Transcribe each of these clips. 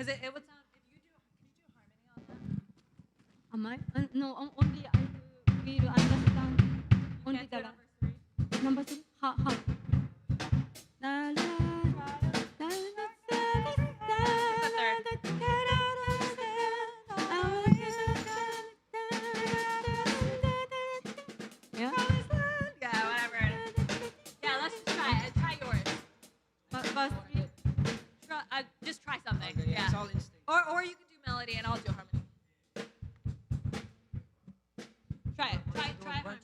Because it would sound, if you do, can you do harmony on that? Am I? No, only I will understand. Only Can't do the number 3? number 3. How? La la la la Yeah, whatever it is. Yeah, let's just try it. Try yours. Buzz 3. Just try something. Okay, yeah. It's all instinct. Or you can do melody and I'll do harmony. Try it. Try harmony.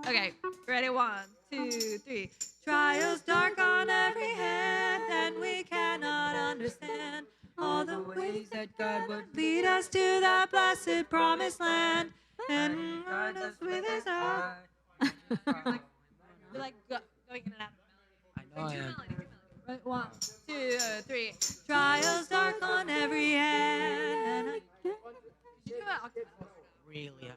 Okay, ready? 1, 2, 3. Trials dark on every hand, and we cannot understand all the ways that God would lead us to that blessed promised land, and guide us with His eye. You're like going in and out of melody. I know I am. Melody. Right, 1, 2, 3. Trials dark on every hand. And Really?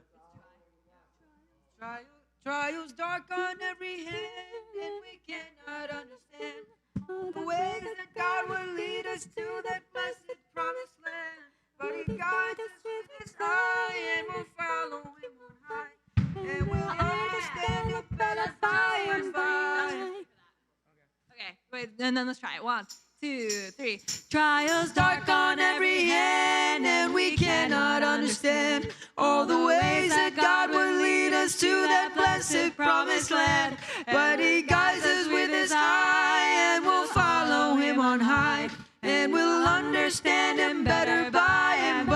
Trials dark on every hand, and we cannot understand the ways that God will lead us to that blessed promised land. But He guides us with His eye, and we'll follow Him on high, and we'll understand it better by and by. Okay, wait, and then let's try it. 1, 2, 3. Trials dark on every hand, and we cannot understand all the ways that God will lead us to that blessed promised land. But He guides us with His eye, and we'll follow Him on high, and we'll understand Him better by and by.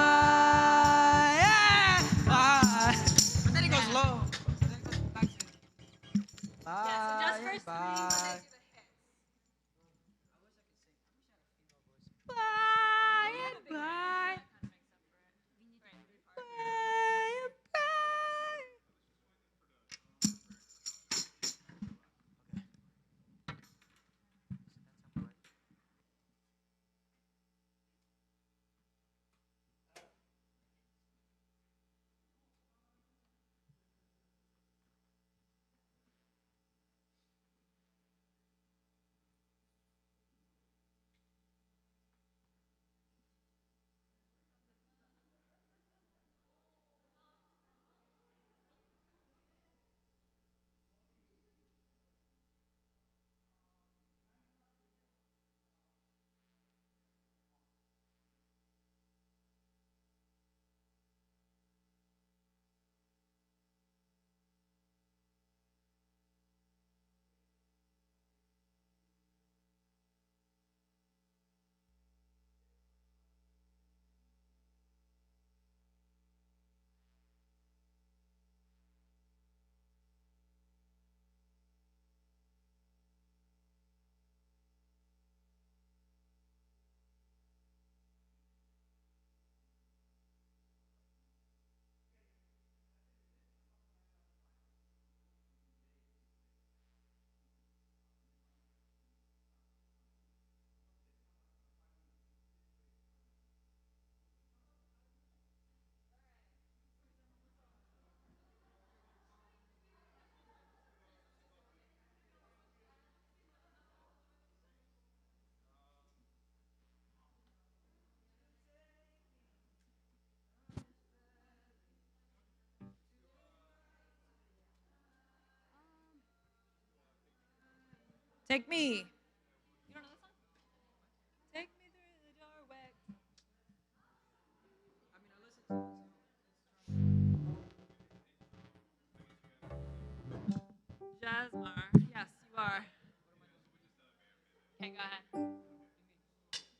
Yeah! And then it goes low. Then it goes back to bye. Yeah, so just verse 3 when they do the hits. Bye and bye. Take me. You don't know this song? Take me through the doorway. Jasmar. Yes, you are. Okay, go ahead.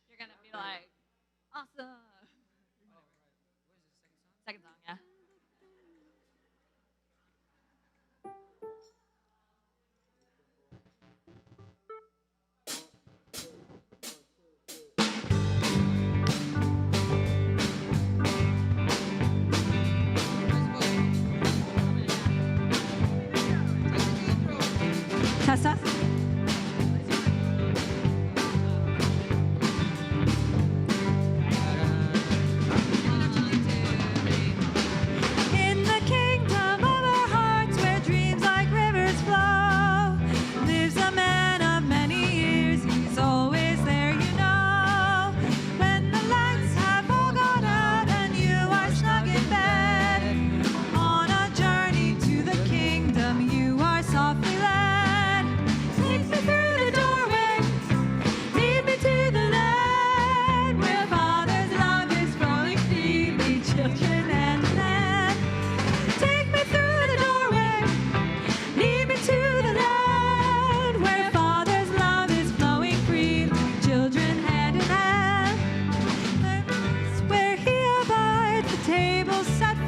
You're going to be like, awesome. Second song, yeah. Tessa?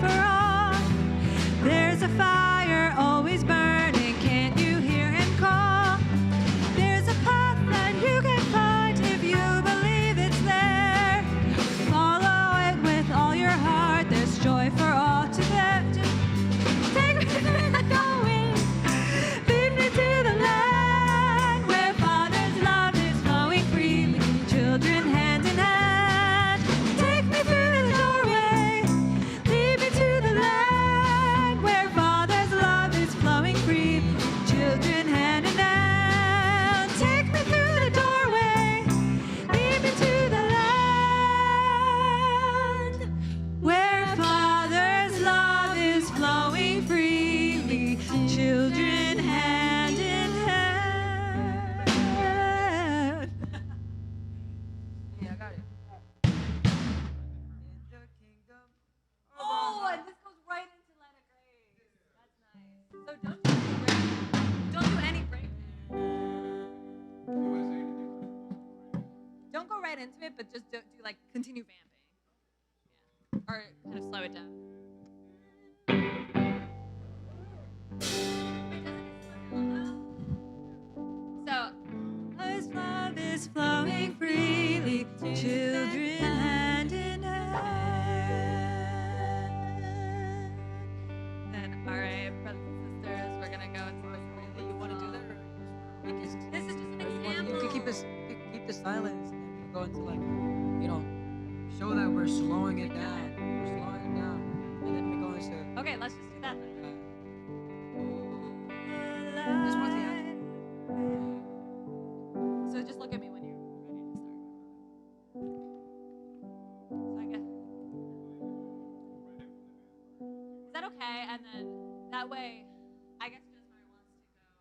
for all. There's a fire always burning, can't you hear him call? There's a path that you can find if you believe it's there. Follow it with all your heart, there's joy for all to bear. Take me through the doorway, lead me to the land where Father's love is flowing freely, children hand in hand. Take me through the doorway, lead me to the land where Father's love is flowing freely, children hand in hand. Take me through the doorway, lead me to the land where Father's love is flowing freely, children hand in hand. Yeah, I got it. In the kingdom of Oh, our and this goes right into Line of Grace. That's nice. So don't do any break. Don't go right into it, but just do like continue vamping. Yeah. Or kind of slow it down. So, His love is flowing freely, children hand in hand. Then, all right, brothers and sisters, we're gonna go into Do you want to do that, or we can? This is just an Or you example. can keep the silence, and then we can go into like, show that we're slowing it down. We're slowing it down, and then we go into. Okay, let's just do that then. This one's the end. So just look at me when you're ready to start. So I guess. Is that okay? And then that way, I guess Jesmar wants to go just right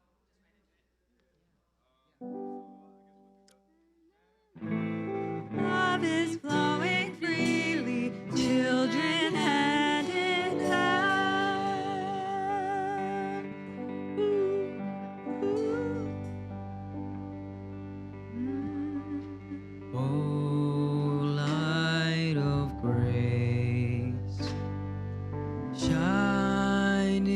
into it. Love is flowing freely, children hand in hand. Ooh, ooh. Oh, light of grace, shining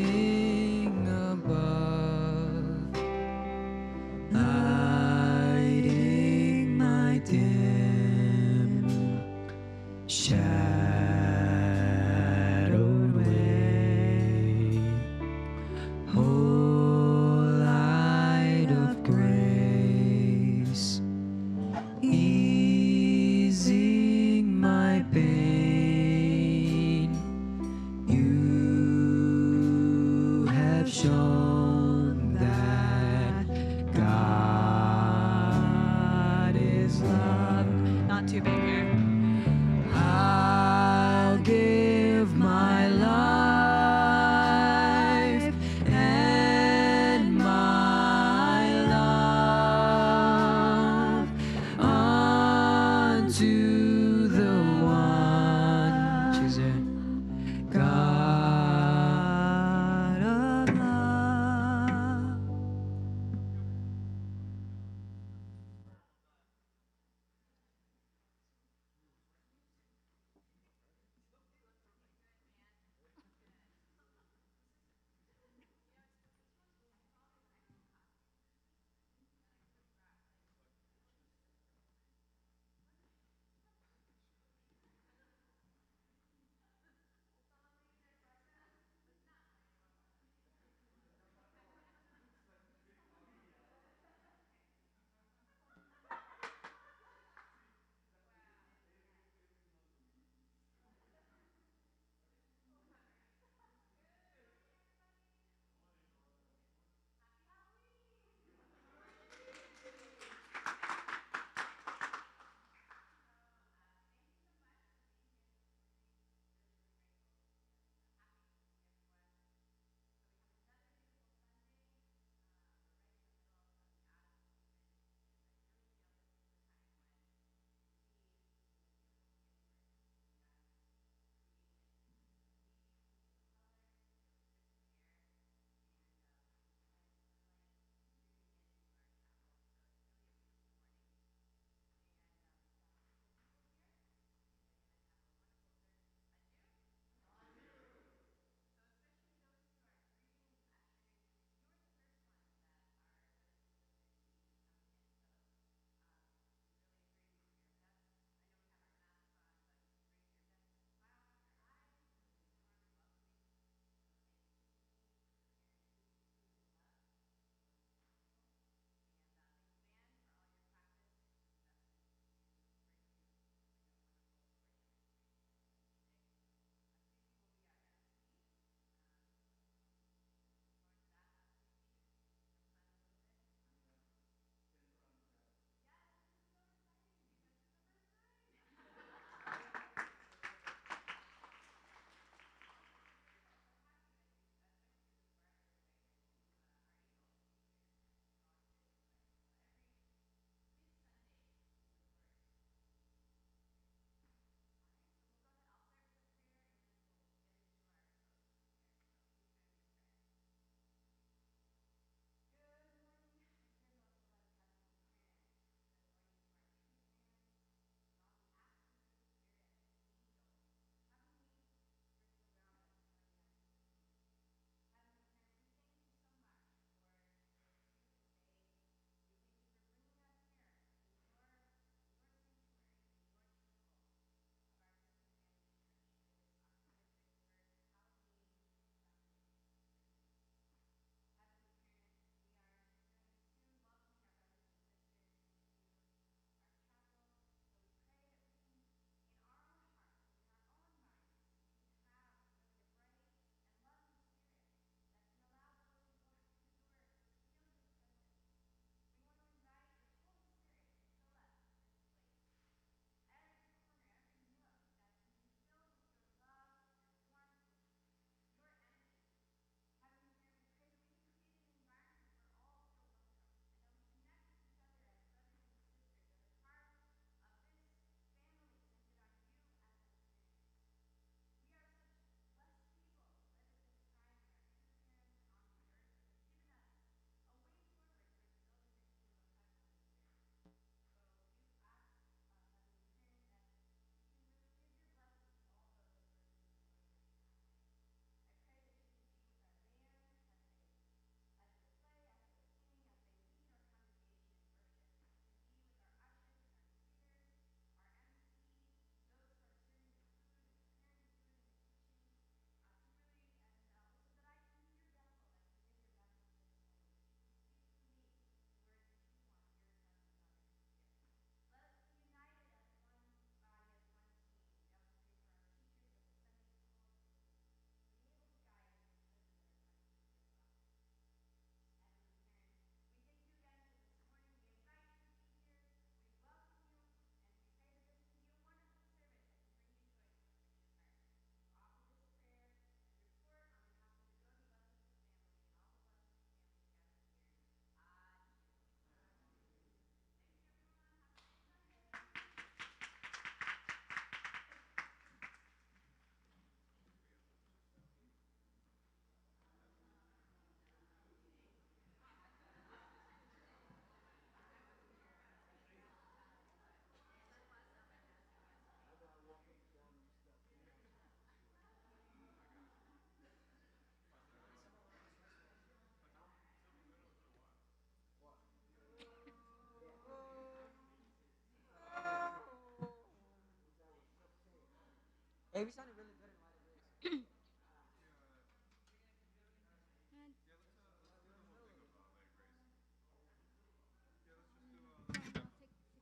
Hey, we sounded really good in Light of Grace.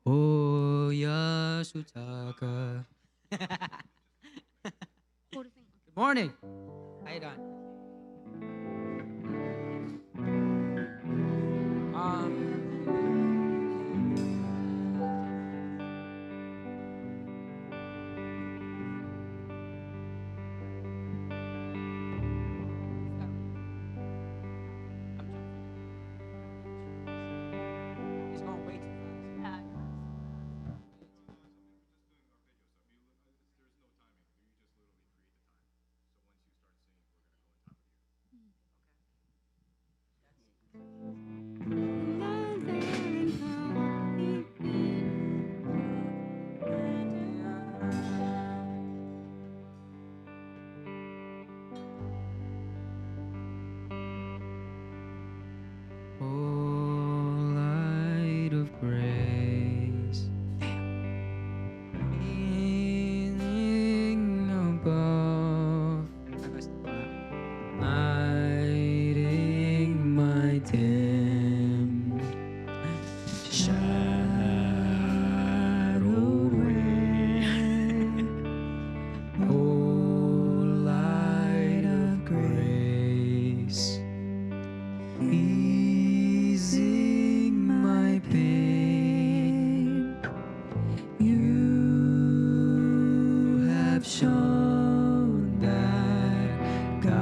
Oh, Yasutaka. Good morning. How you doing? It's going way too fast. Oh, light of grace, leaning above, lighting my dim shadowed way. Oh, light of grace, easing my pain. You have shown that God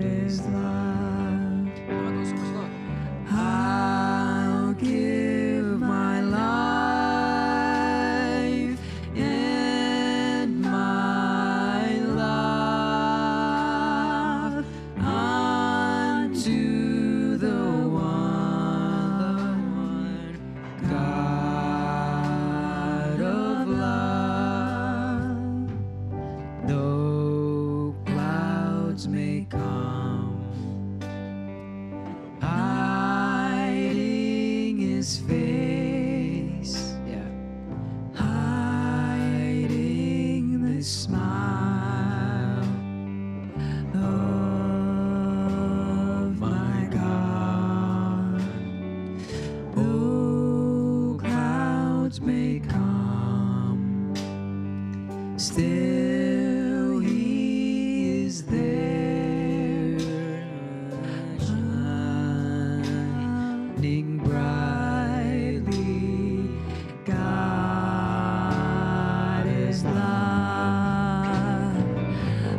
is love. I'll give my life and my love unto the one God of love. Though clouds may come, hiding his face, hiding the smile of my God. Though clouds may come, still he is there, shining brightly. God is love.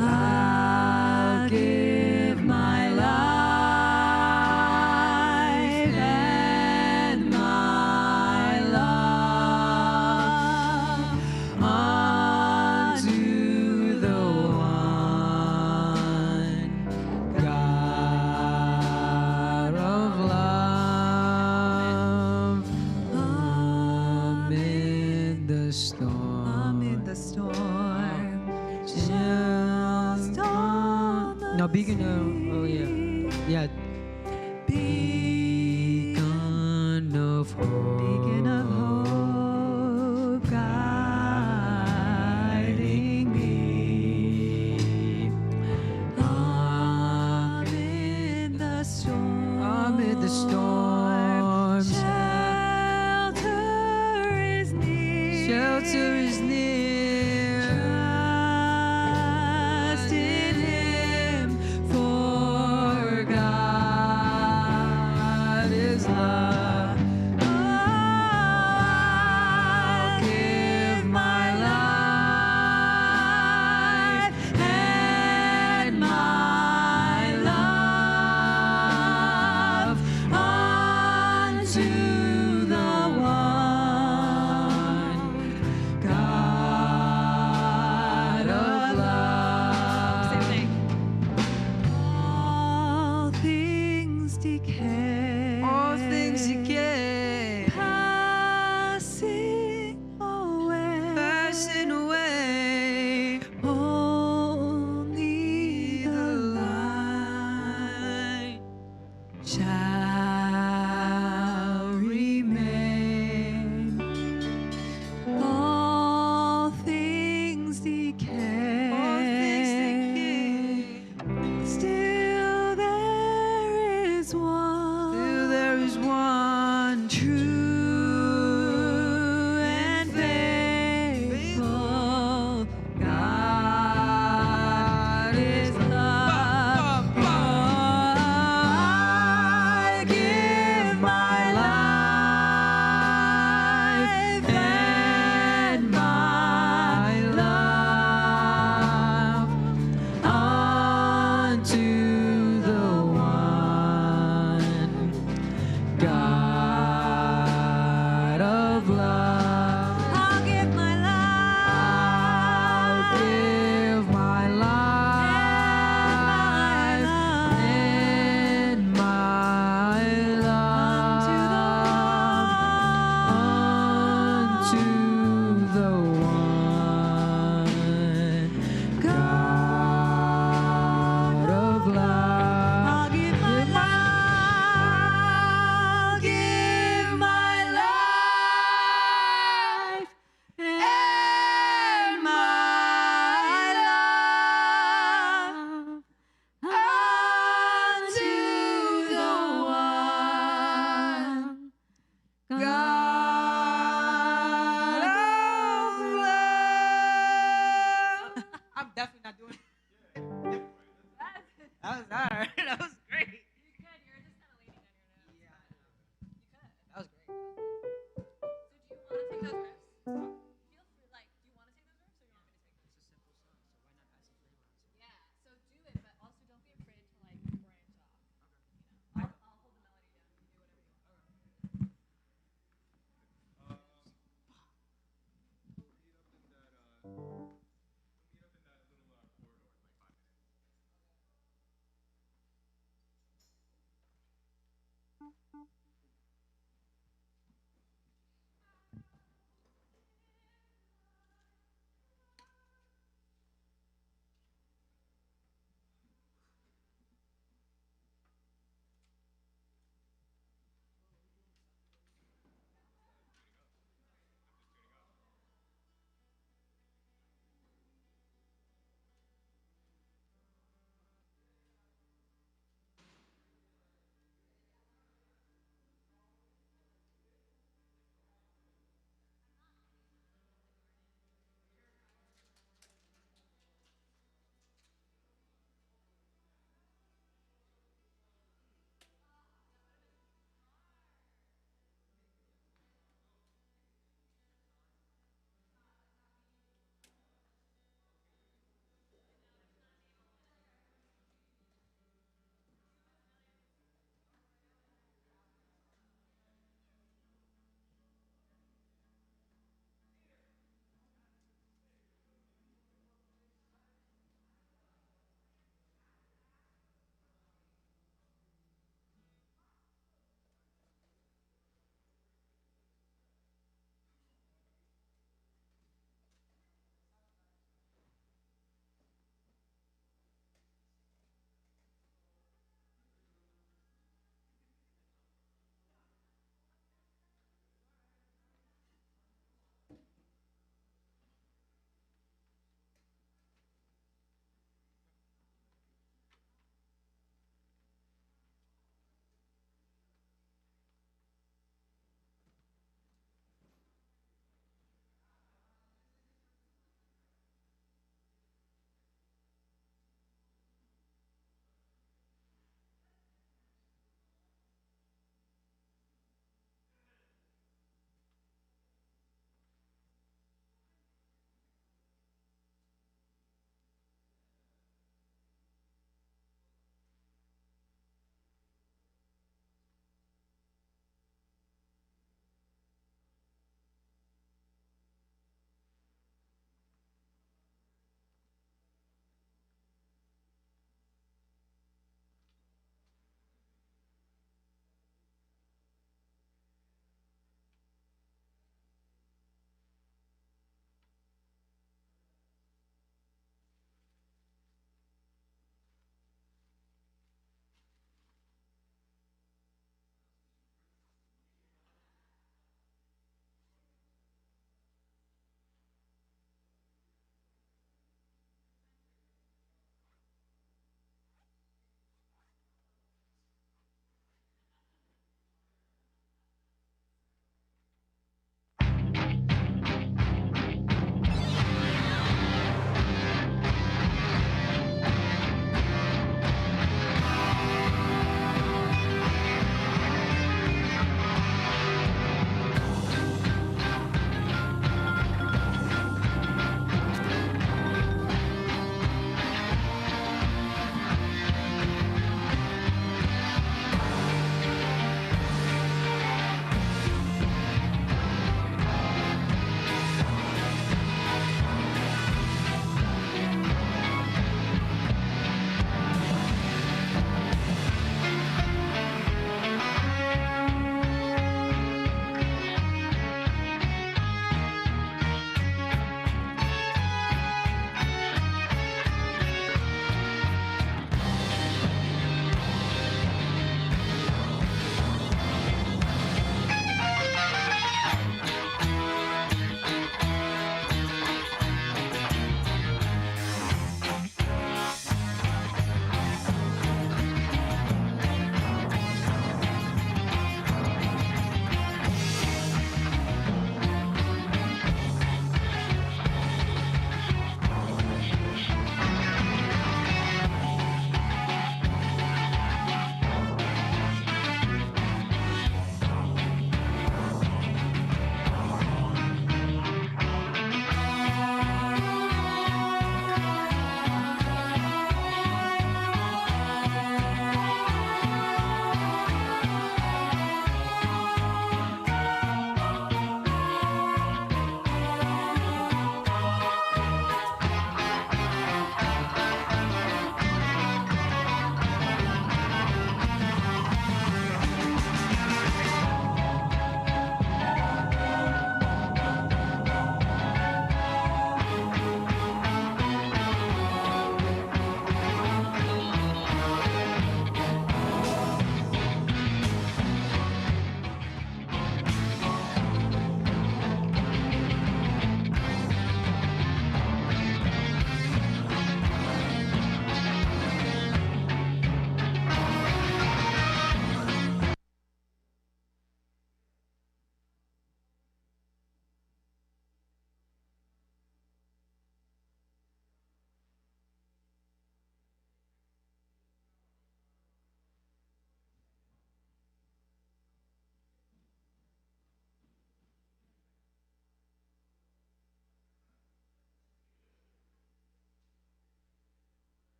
I'll give my life and my love unto the one God of love. Amid the storm, no, beacon. Oh yeah. Beacon of hope, guiding me amid the storm. Shelter is near. Trust in him, for God is love. I'll give my life and my love unto the one God of love. Same thing. All things decay. All things decay. Passing away. Passing away. Only the light shall remain. All things That was hard. That was great. You could. You're just kind of leaning on your nose. Yeah, I know. You could. That was great. So do you want to take those riffs? Feel free. Like, do you want to take those riffs, or you want me to take them? It's a simple song, so why not pass it to anyone else? Yeah. So do it, but also don't be afraid to like branch off. You know, I'll hold the melody down. You do whatever you want.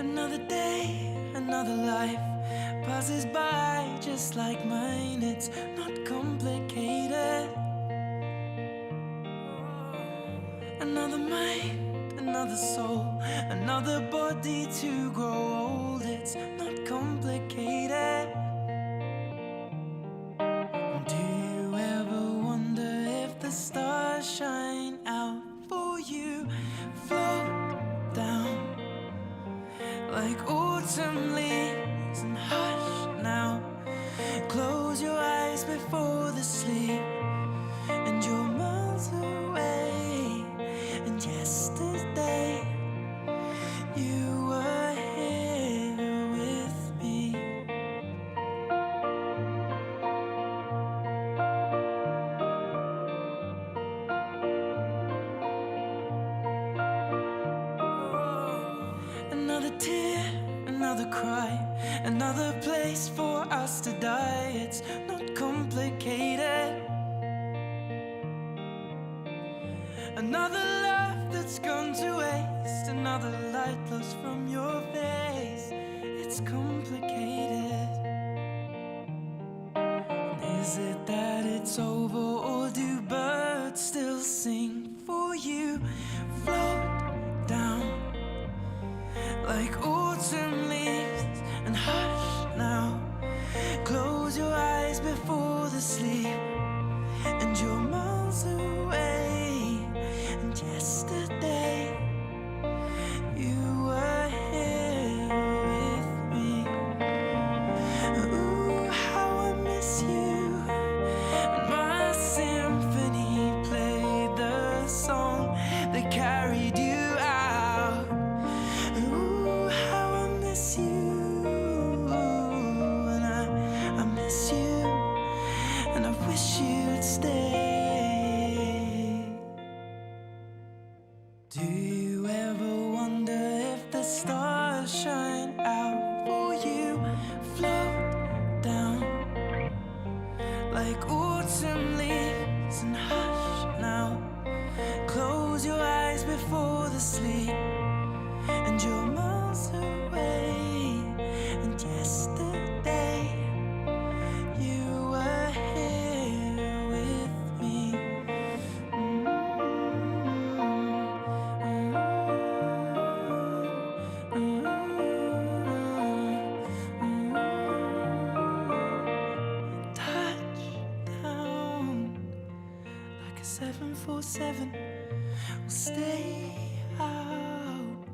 Another day, another life passes by just like mine. It's not complicated. Another mind, another soul, another body to grow old. It's not complicated. Do you ever wonder if the stars shine out for you? Float down like autumn leaves and hush now. Close your eyes before the sleep, and you're miles away. And yesterday you were here with me. Another tear, another cry, another place for us to die. It's not complicated. Another love that's gone to waste, another light lost from your face. It's complicated. And is it that it's over, or do birds still sing for you? Float down like autumn leaves and hush now. Close your eyes before the sleep, and you're miles away. And yesterday you were here with me. Ooh, how I miss you. And my symphony played the song that carried you out. Ooh, how I miss you. And I miss you, and I wish you'd stay. Do you ever wonder if the stars shine out for you? Float down like autumn leaves and hush now. Close your eyes before the sleep, and you're miles away. And yesterday you were here with me. Touchdown like a 747. We'll stay out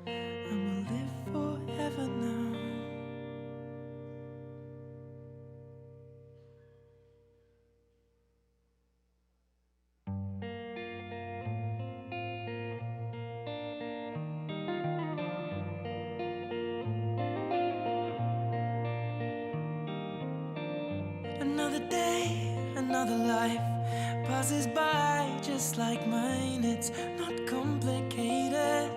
and we'll live forever now. Another day, another life passes by just like mine. It's not complicated.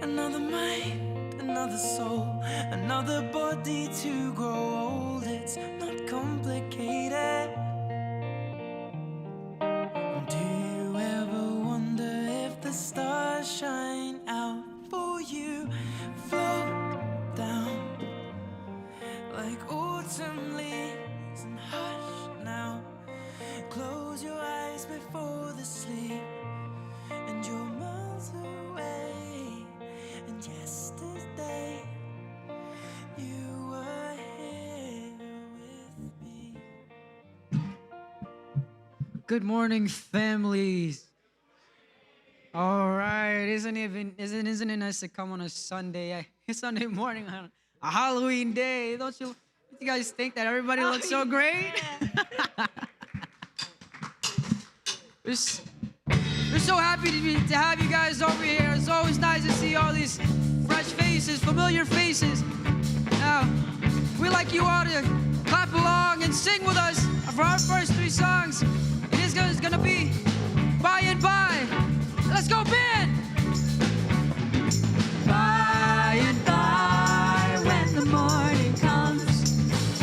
Another mind, another soul, another body to grow old. It's not complicated. Do you ever wonder if the stars shine out for you? Float down like autumn leaves and hush now. Close your eyes before the sleep, and you're miles away. And yesterday you were here with me. Good morning, families. All right, isn't it nice to come on a Sunday morning, on a Halloween day? Don't you guys think that everybody looks so great? We're so happy to have you guys over here. It's always nice to see all these fresh faces, familiar faces. Now, we'd like you all to clap along and sing with us for our first 3 songs. It is gonna be By and By. Let's go, band! By and by, when the morning comes,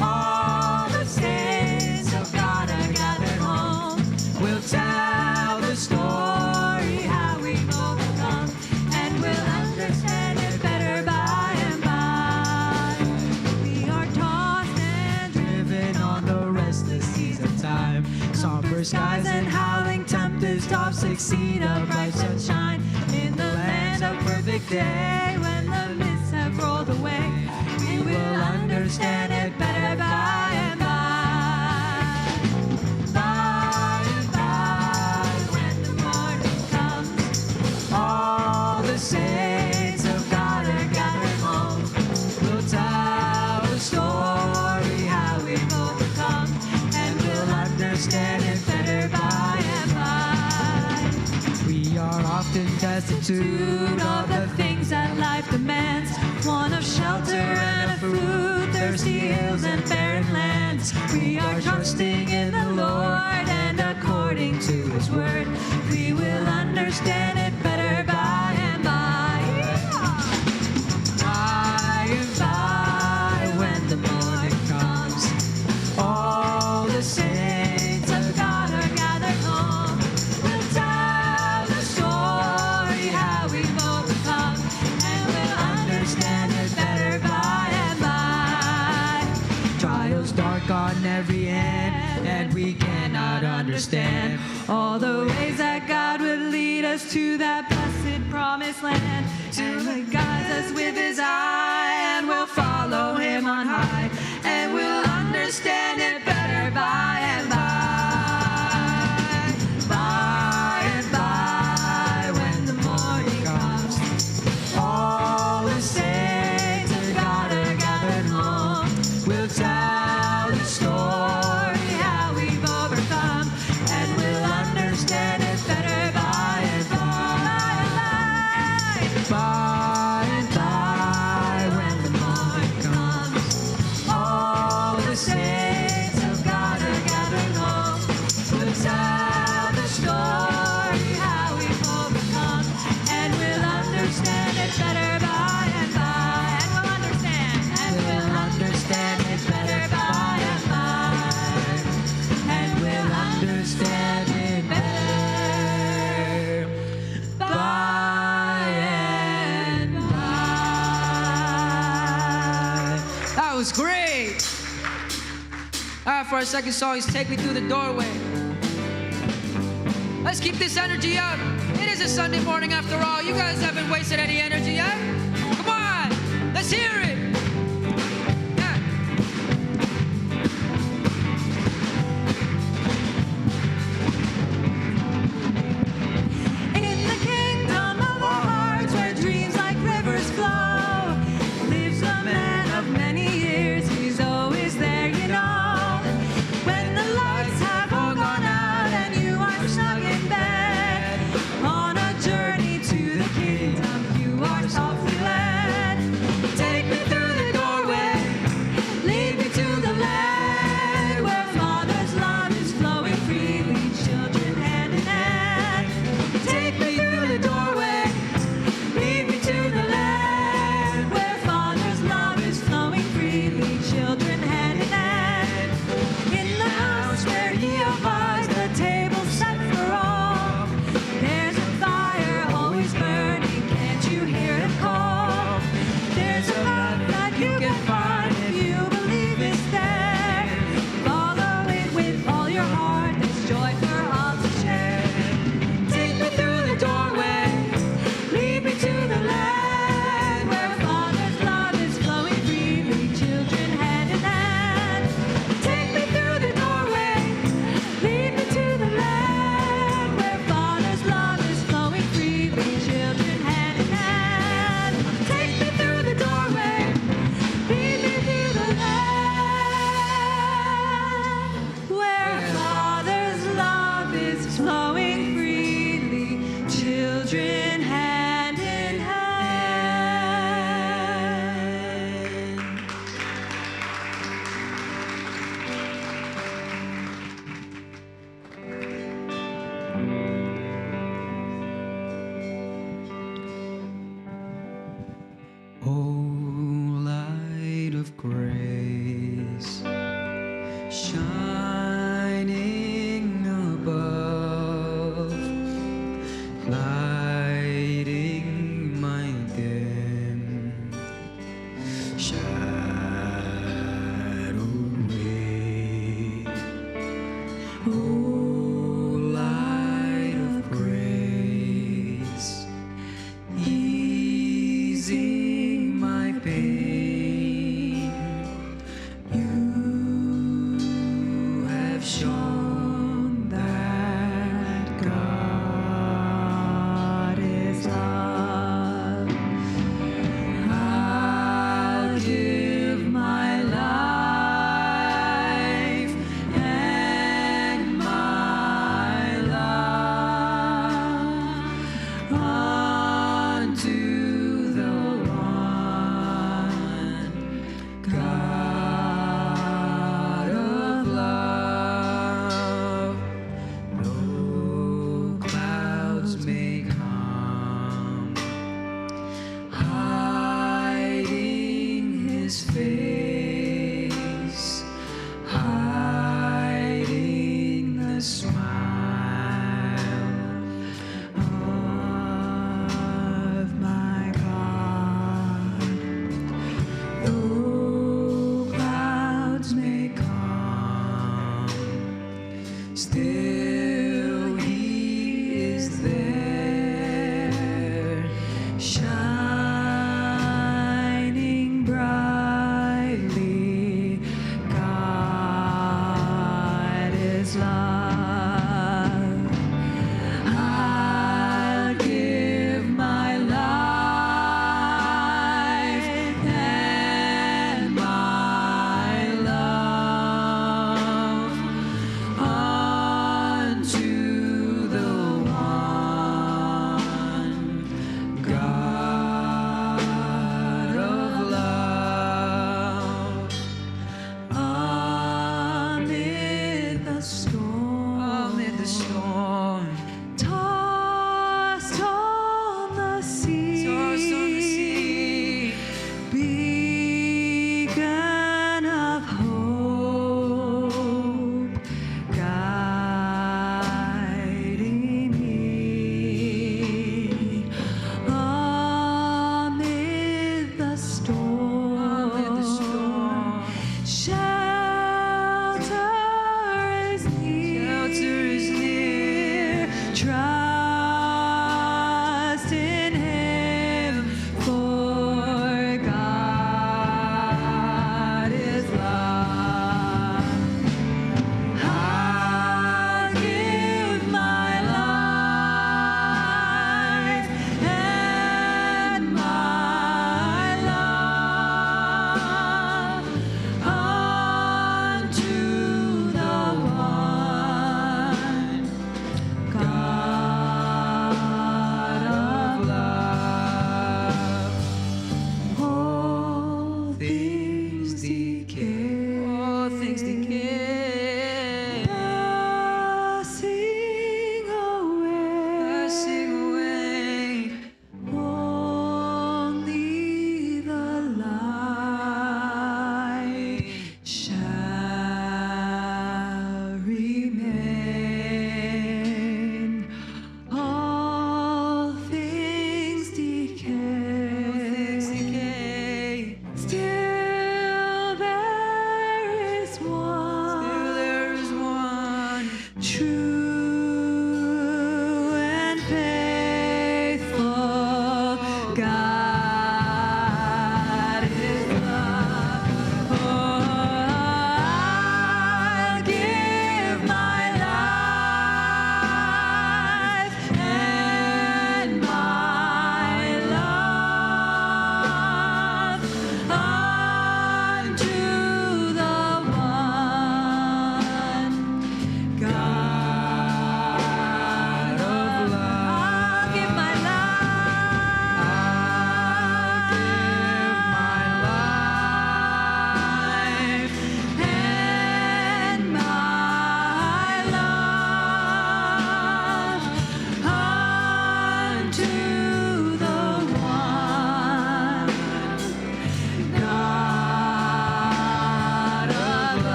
all the saints of God are gathered home. We'll tell the story how we've overcome, time. Somber skies and howling tempests all succeed a bright sunshine. In the land of perfect day, when the mists have rolled away, we will understand it better by and by. By and by, when the morning comes, all the saints of God are gathered home. We'll tell the story how we've overcome, and we'll understand it better by and by. We are often destitute of the things that life demands, one of shelter and of food, thirsty hills and barren lands. We are trusting in the Lord, and according to His word, we will understand it better by and by. By and by, when the morning comes, all the saints of God are gathered home. We'll tell the story how we've overcome, and we'll understand it better by and by. Trials dark on every hand, and we cannot understand all the ways that God would lead us to that blessed promised land. Till He guides us with His eye, and we'll follow Him on high, and we'll understand it better by and by. By and by, when the morning comes, all the saints of God are gathered home. We'll tell the story how we've overcome, and we'll understand it better by and by. By and by, when the morning comes, all the saints of God are gathered home. We'll tell the story how we've overcome, and we'll understand it better by and by. And we'll understand it better by and by. And we'll understand it better by and by. That was great. All right, for our second song is Take Me Through the Doorway. Let's keep this energy up. It is a Sunday morning after all. You guys haven't wasted any energy yet. Come on, let's hear it. Yeah. In the kingdom of our hearts, where dreams like rivers flow, lives a man of many years. He's always there, you know. When the lights have all gone out and you are snug in bed, on a journey to the kingdom, you are softly led. Take me through the Oh, light of grace, easing my pain, you have shown that God is love. I'll give my life and my love unto the one God of love. No clouds may come, hiding his face, hiding the smile of my God. Though clouds may come, still he is there, shining brightly. God is love. I'll give my life and my love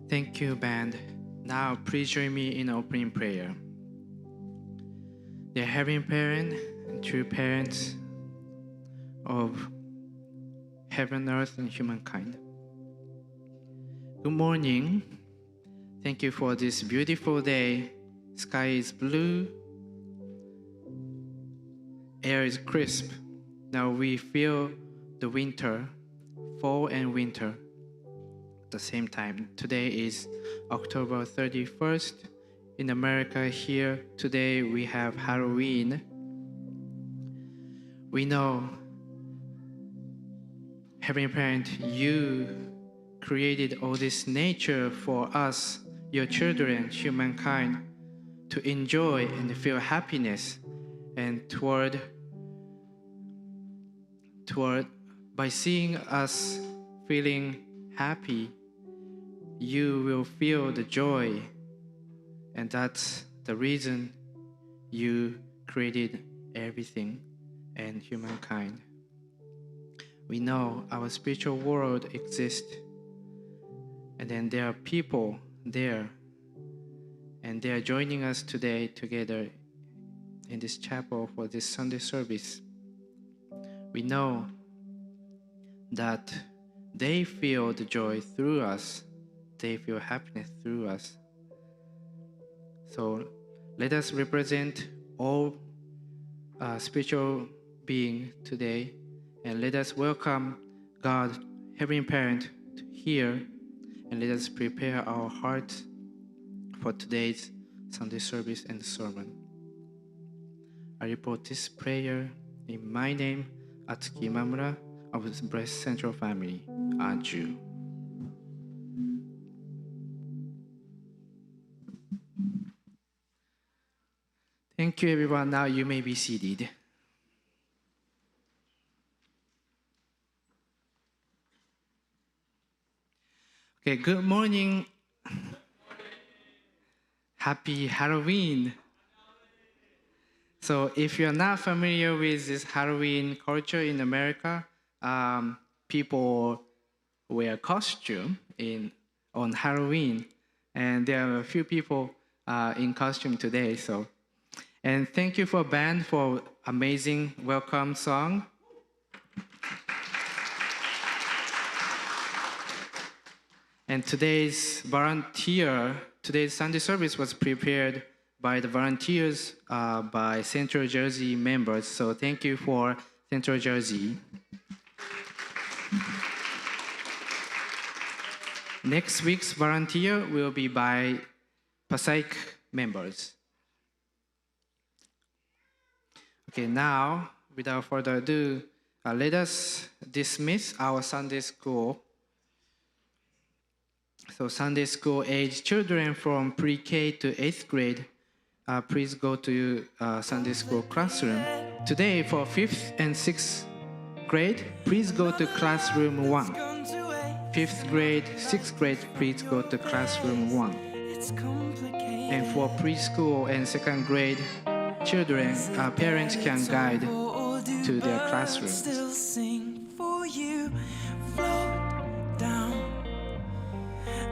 Thank you, band. Now, please join me in opening prayer. Dear Heavenly Parent, true parents of heaven, earth, and humankind. Good morning. Thank you for this beautiful day. Sky is blue. Air is crisp. Now we feel the winter, fall and winter at the same time. Today is October 31st. In America here, today we have Halloween. We know, Heavenly Parent, you created all this nature for us, your children, humankind, to enjoy and feel happiness. And by seeing us feeling happy, you will feel the joy. And that's the reason you created everything and humankind. We know our spiritual world exists, and then there are people there, and they are joining us today together in this chapel for this Sunday service. We know that they feel the joy through us, they feel happiness through us. So let us represent all spiritual beings today, and let us welcome God, Heavenly Parent, here, and let us prepare our hearts for today's Sunday service and sermon. I report this prayer in my name, Atsuki Imamura of the Breast Central Family, a Jew. Thank you, everyone. Now you may be seated. Okay, good morning. Happy Halloween. So if you're not familiar with this Halloween culture in America, people wear costume on Halloween, and there are a few people in costume today. And thank you for band for amazing welcome song. And today's Sunday service was prepared by the volunteers by Central Jersey members. So thank you for Central Jersey. Next week's volunteer will be by Passaic members. Okay, now, without further ado, let us dismiss our Sunday school. So Sunday school age children from pre-K to 8th grade, please go to Sunday school classroom. Today for 5th and 6th grade, please go to classroom 1. 5th grade, 6th grade, please go to classroom 1. And for preschool and 2nd grade children, parents can guide to their classrooms.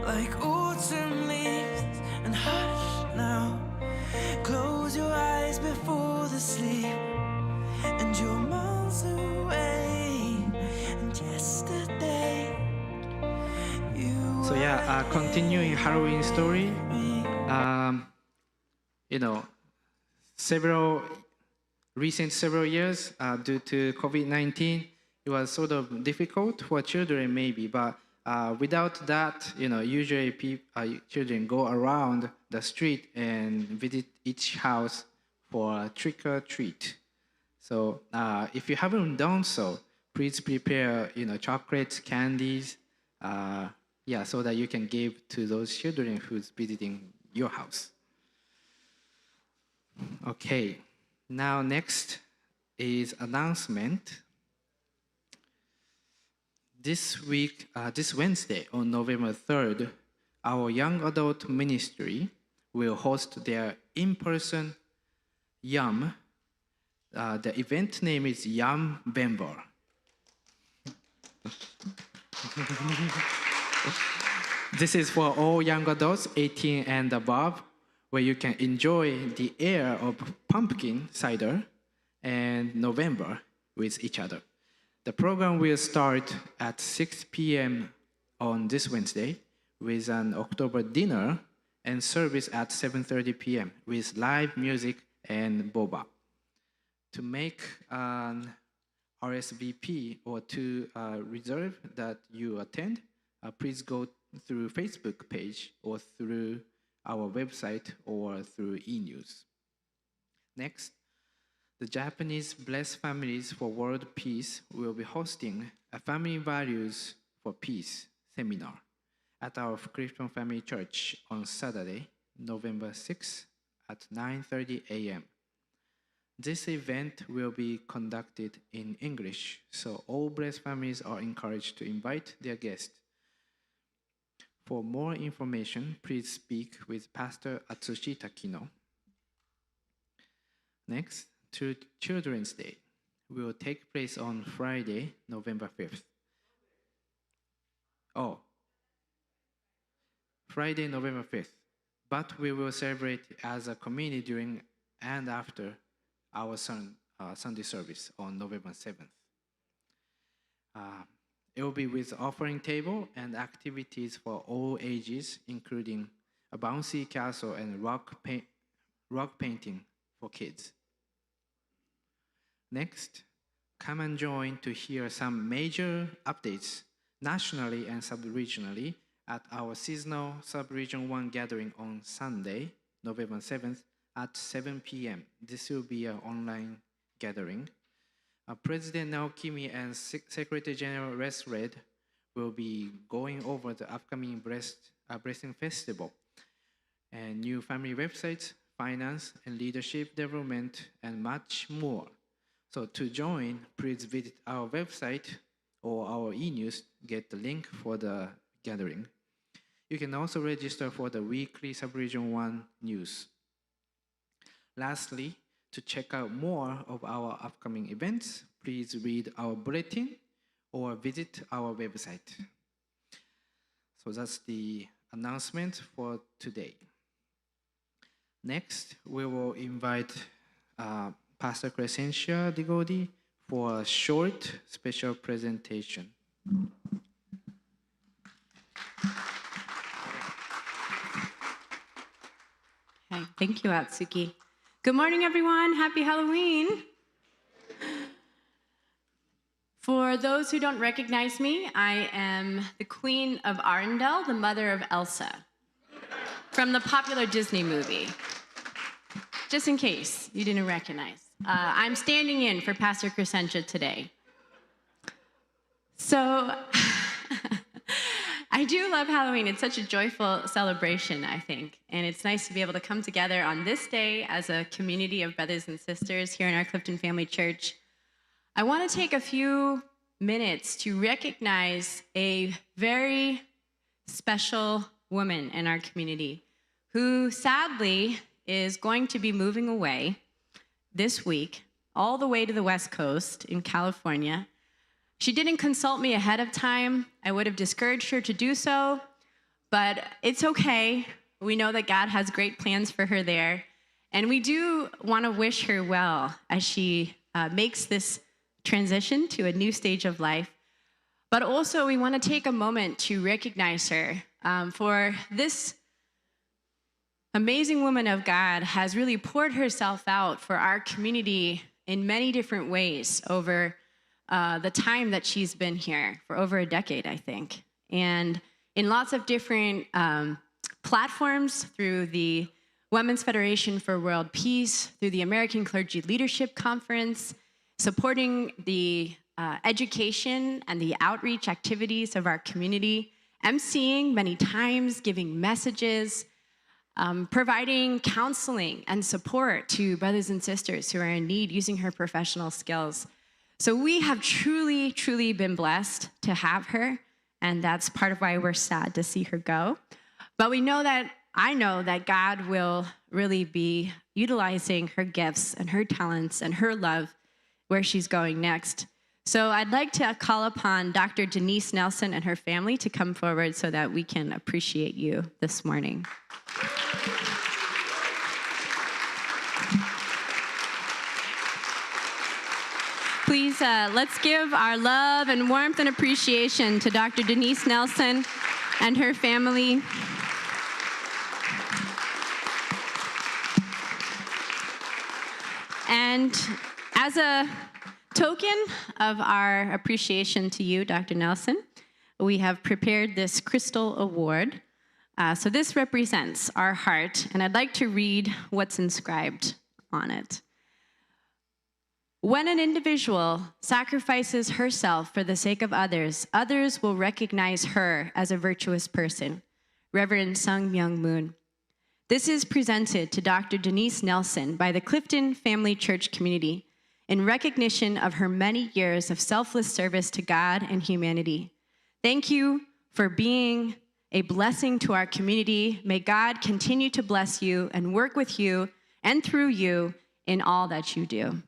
Like autumn leaves and hush now. Close your eyes before the sleep, and you're miles away. And yesterday, So yeah, continuing Halloween story. Several years due to COVID-19, it was sort of difficult for children maybe, but without that, usually children go around the street and visit each house for a trick or treat. So if you haven't done so, please prepare, chocolates, candies, so that you can give to those children who's visiting your house. Okay, now next is announcement. This Wednesday on November 3rd, our young adult ministry will host their in-person YUM. The event name is YUM Bember. This is for all young adults 18 and above, where you can enjoy the air of pumpkin cider and November with each other. The program will start at 6 p.m. on this Wednesday with an October dinner and service at 7:30 p.m. with live music and boba. To make an RSVP or to reserve that you attend, please go through Facebook page or through our website or through e-news. Next, the Japanese Blessed Families for World Peace will be hosting a Family Values for Peace seminar at our Christian Family Church on Saturday, November 6th at 9:30 a.m. This event will be conducted in English, so all blessed families are encouraged to invite their guests. For more information, please speak with Pastor Atsushi Takino. Next, Children's Day will take place on Friday, November 5th. Oh, Friday, November 5th. But we will celebrate as a community during and after our Sunday service on November 7th. It will be with offering table and activities for all ages, including a bouncy castle and rock painting for kids. Next, come and join to hear some major updates nationally and sub-regionally at our seasonal Sub-Region 1 gathering on Sunday, November 7th at 7 p.m. This will be an online gathering. President Naokimi and Secretary General Rex Red will be going over the upcoming Blessing Festival and new family websites, finance and leadership development, and much more. So to join, please visit our website or our e-news, get the link for the gathering. You can also register for the weekly Sub-Region 1 news. Lastly, to check out more of our upcoming events, please read our bulletin or visit our website. So that's the announcement for today. Next, we will invite Pastor Crescentia DeGoede for a short special presentation. Okay, thank you, Atsuki. Good morning, everyone. Happy Halloween. For those who don't recognize me, I am the Queen of Arendelle, the mother of Elsa, from the popular Disney movie. Just in case you didn't recognize. I'm standing in for Pastor Crescentia today. So, I do love Halloween. It's such a joyful celebration, I think. And it's nice to be able to come together on this day as a community of brothers and sisters here in our Clifton Family Church. I want to take a few minutes to recognize a very special woman in our community who sadly is going to be moving away this week, all the way to the West Coast in California. She didn't consult me ahead of time. I would have discouraged her to do so, but it's okay. We know that God has great plans for her there, and we do want to wish her well as she makes this transition to a new stage of life. But also, we want to take a moment to recognize her for this amazing woman of God has really poured herself out for our community in many different ways over the time that she's been here, for over a decade, I think. And in lots of different platforms, through the Women's Federation for World Peace, through the American Clergy Leadership Conference, supporting the education and the outreach activities of our community, emceeing many times, giving messages, providing counseling and support to brothers and sisters who are in need, using her professional skills. So we have truly, truly been blessed to have her, and that's part of why we're sad to see her go. But I know that God will really be utilizing her gifts and her talents and her love where she's going next. So I'd like to call upon Dr. Denise Nelson and her family to come forward so that we can appreciate you this morning. Please, let's give our love and warmth and appreciation to Dr. Denise Nelson and her family. And as a token of our appreciation to you, Dr. Nelson, we have prepared this Crystal Award. So this represents our heart, and I'd like to read what's inscribed on it. When an individual sacrifices herself for the sake of others, others will recognize her as a virtuous person. Reverend Sung Myung Moon. This is presented to Dr. Denise Nelson by the Clifton Family Church community in recognition of her many years of selfless service to God and humanity. Thank you for being a blessing to our community. May God continue to bless you and work with you and through you in all that you do.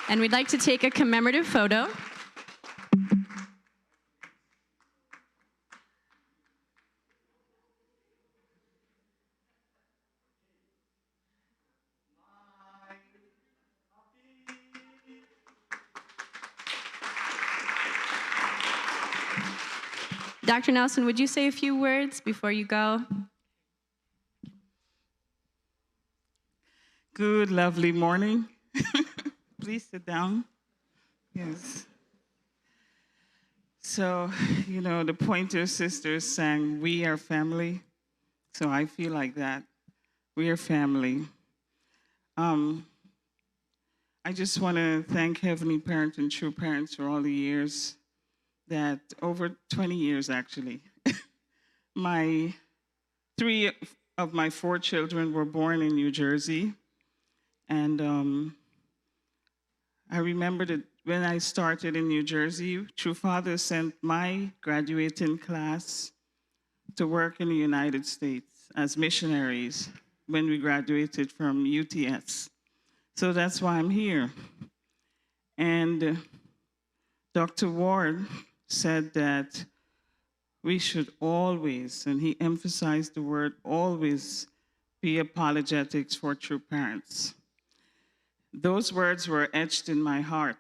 And we'd like to take a commemorative photo. Dr. Nelson, would you say a few words before you go? Good, lovely morning. Please sit down. Yes. So, the Pointer Sisters sang, "We Are Family." So I feel like that. We are family. I just want to thank Heavenly Parent and True Parents for all the years that, over 20 years actually, three of my 4 children were born in New Jersey. And I remember that when I started in New Jersey, True Father sent my graduating class to work in the United States as missionaries when we graduated from UTS. So that's why I'm here. And Dr. Ward said that we should always, and he emphasized the word always, be apologetics for true parents. Those words were etched in my heart.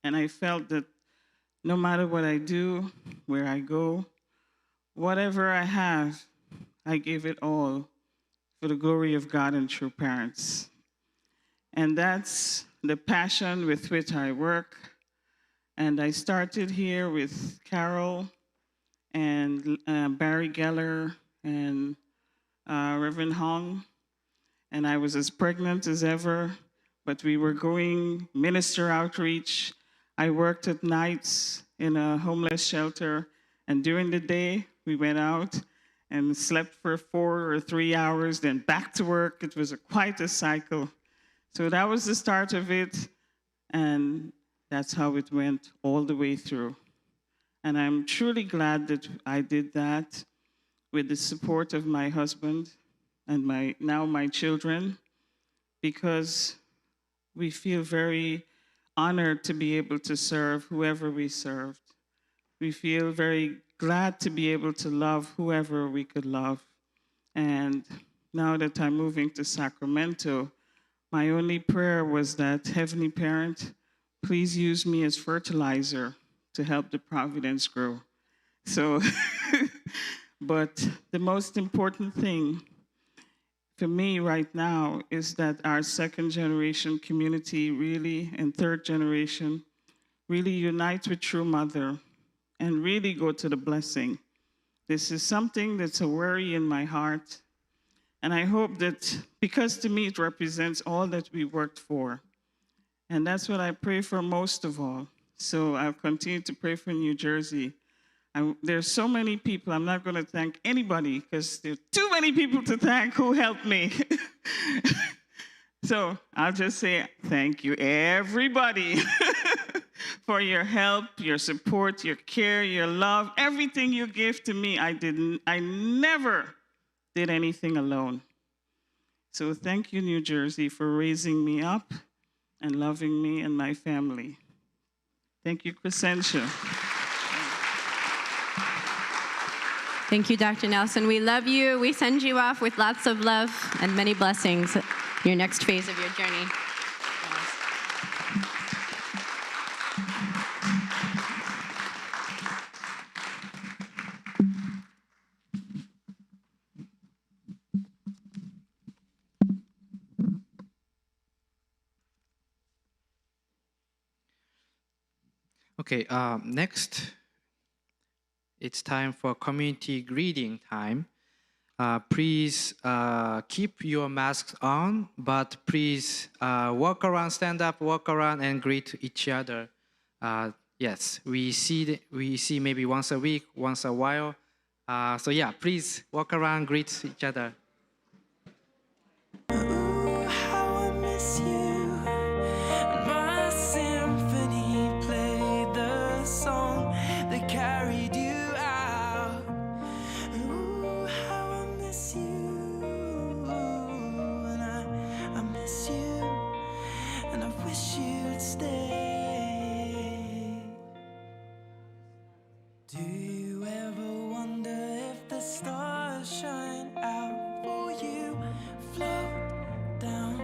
And I felt that no matter what I do, where I go, whatever I have, I give it all for the glory of God and true parents. And that's the passion with which I work. And I started here with Carol and Barry Geller and Reverend Hong. And I was as pregnant as ever, but we were going minister outreach. I worked at nights in a homeless shelter, and during the day, we went out and slept for 4 or 3 hours, then back to work. It was quite a cycle. So that was the start of it, and that's how it went all the way through. And I'm truly glad that I did that with the support of my husband and now my children, because we feel very honored to be able to serve whoever we served. We feel very glad to be able to love whoever we could love. And now that I'm moving to Sacramento, my only prayer was that, Heavenly Parent, please use me as fertilizer to help the Providence grow. So, but the most important thing for me right now is that our second generation community really, and third generation, really unite with True Mother and really go to the blessing. This is something that's a worry in my heart. And I hope that, because to me it represents all that we worked for. And that's what I pray for most of all. So I'll continue to pray for New Jersey. There's so many people, I'm not going to thank anybody because there are too many people to thank who helped me. So I'll just say thank you, everybody, for your help, your support, your care, your love, everything you give to me. I never did anything alone. So thank you, New Jersey, for raising me up and loving me and my family. Thank you, Crescentia. Thank you, Dr. Nelson. We love you. We send you off with lots of love and many blessings. Your next phase of your journey. Okay, next, it's time for community greeting time. Please keep your masks on, but please walk around, stand up, walk around, and greet each other. Yes, we see maybe once a week, once a while. So yeah, please walk around, greet each other. Ooh, how I miss you. My symphony played the song that carried you out. Ooh, how I miss you. And I miss you. And I wish you'd stay. Do you ever wonder if the stars shine out for you? Float down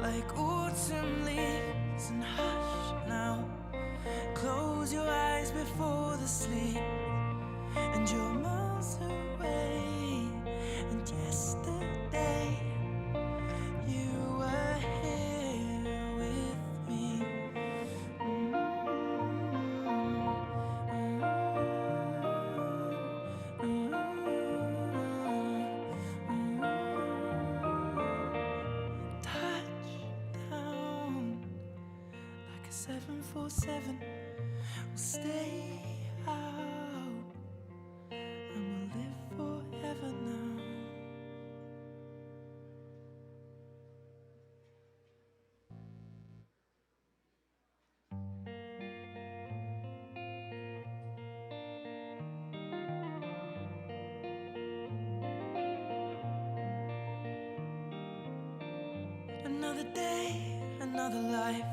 like autumn leaves and hush now. Close your eyes before the sleep, and you're miles away. And yesterday you were here with me. Touchdown like a 747. We'll stay out and we'll live forever now. Another day, another life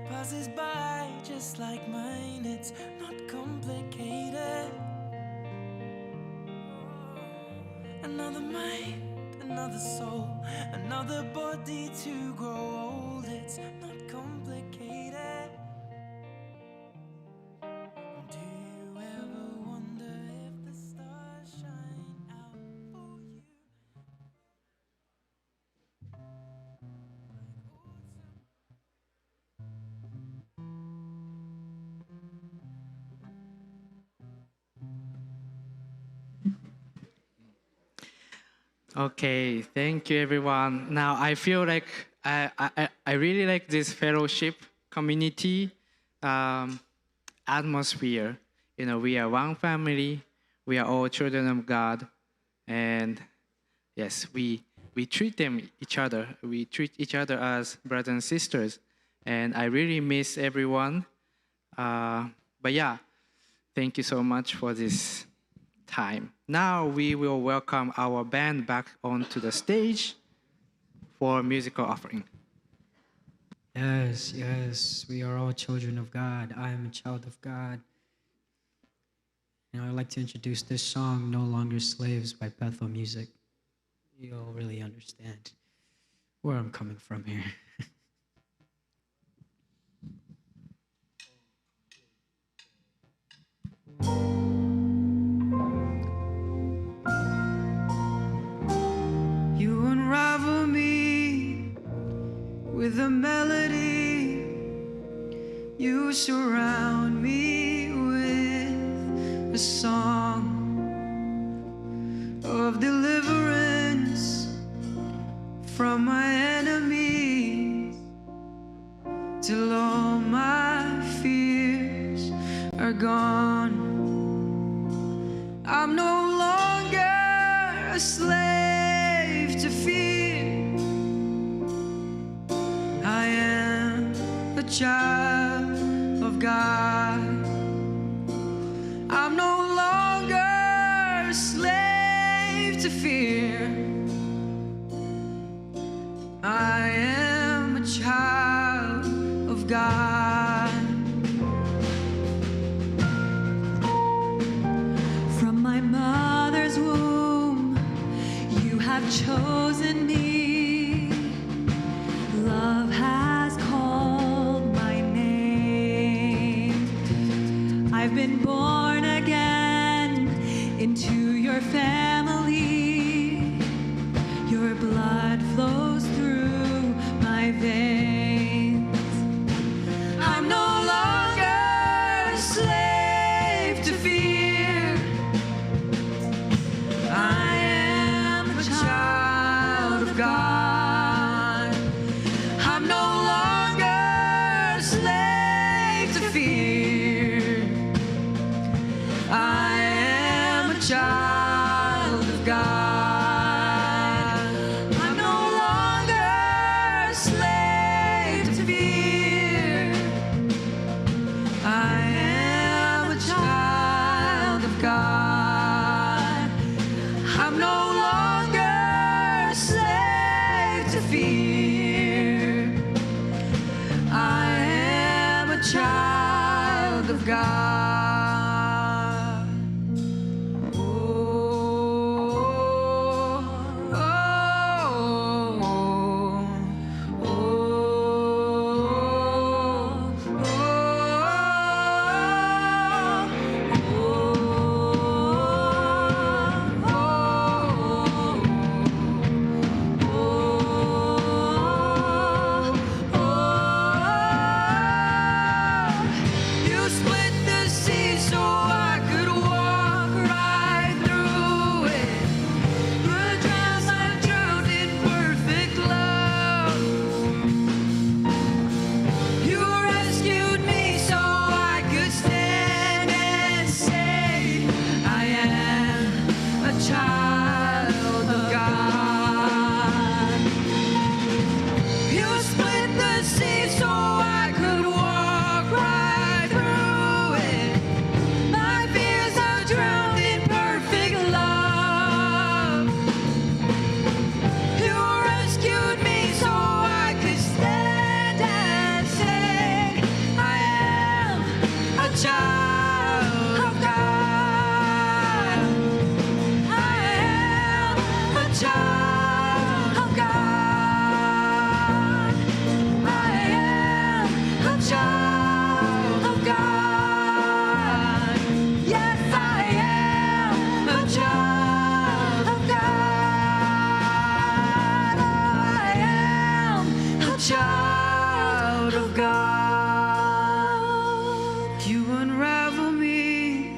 passes by just like mine. It's not complicated. Another mind, another soul, another body to grow old. It's not complicated. Do you ever wonder if the stars shine out for you? Okay, thank you, everyone. Now I feel like I really like this fellowship community atmosphere. You know, we are one family. We are all children of God, and yes, we treat each other. We treat each other as brothers and sisters, and I really miss everyone. But yeah, thank you so much for this time. Now we will welcome our band back onto the stage for musical offering. Yes, yes, we are all children of God. I am a child of God. Now I'd like to introduce this song, No Longer Slaves by Bethel Music. You'll really understand where I'm coming from here. You unravel me with a melody. You surround me with a song of deliverance from my enemies, till all my fears are gone. I'm no longer a slave to fear. I am a child God. I'm no longer a slave to fear. I am a child of God. From my mother's womb, you have chosen me. Love has called my name. I've been born again into your family. Your blood flows through my veins. I'm no longer a slave to fear. I am a child of God. I'm no longer a slave to fear. I am a child of God. I'm no longer a slave to fear. I am a child of God. I'm no longer a slave to fear. I am a child of God. You split the sea so I could walk right through it. The drowns I've drowned in perfect love. You rescued me so I could stand and say, I am a child of God. You split the sea so I could walk right through it. My fears are drowned in perfect love. You rescued me so I could stand and say, I am a child of God. I am a child of God. I am a child of God. Yes, I am a child of God. I am a child of God. You unravel me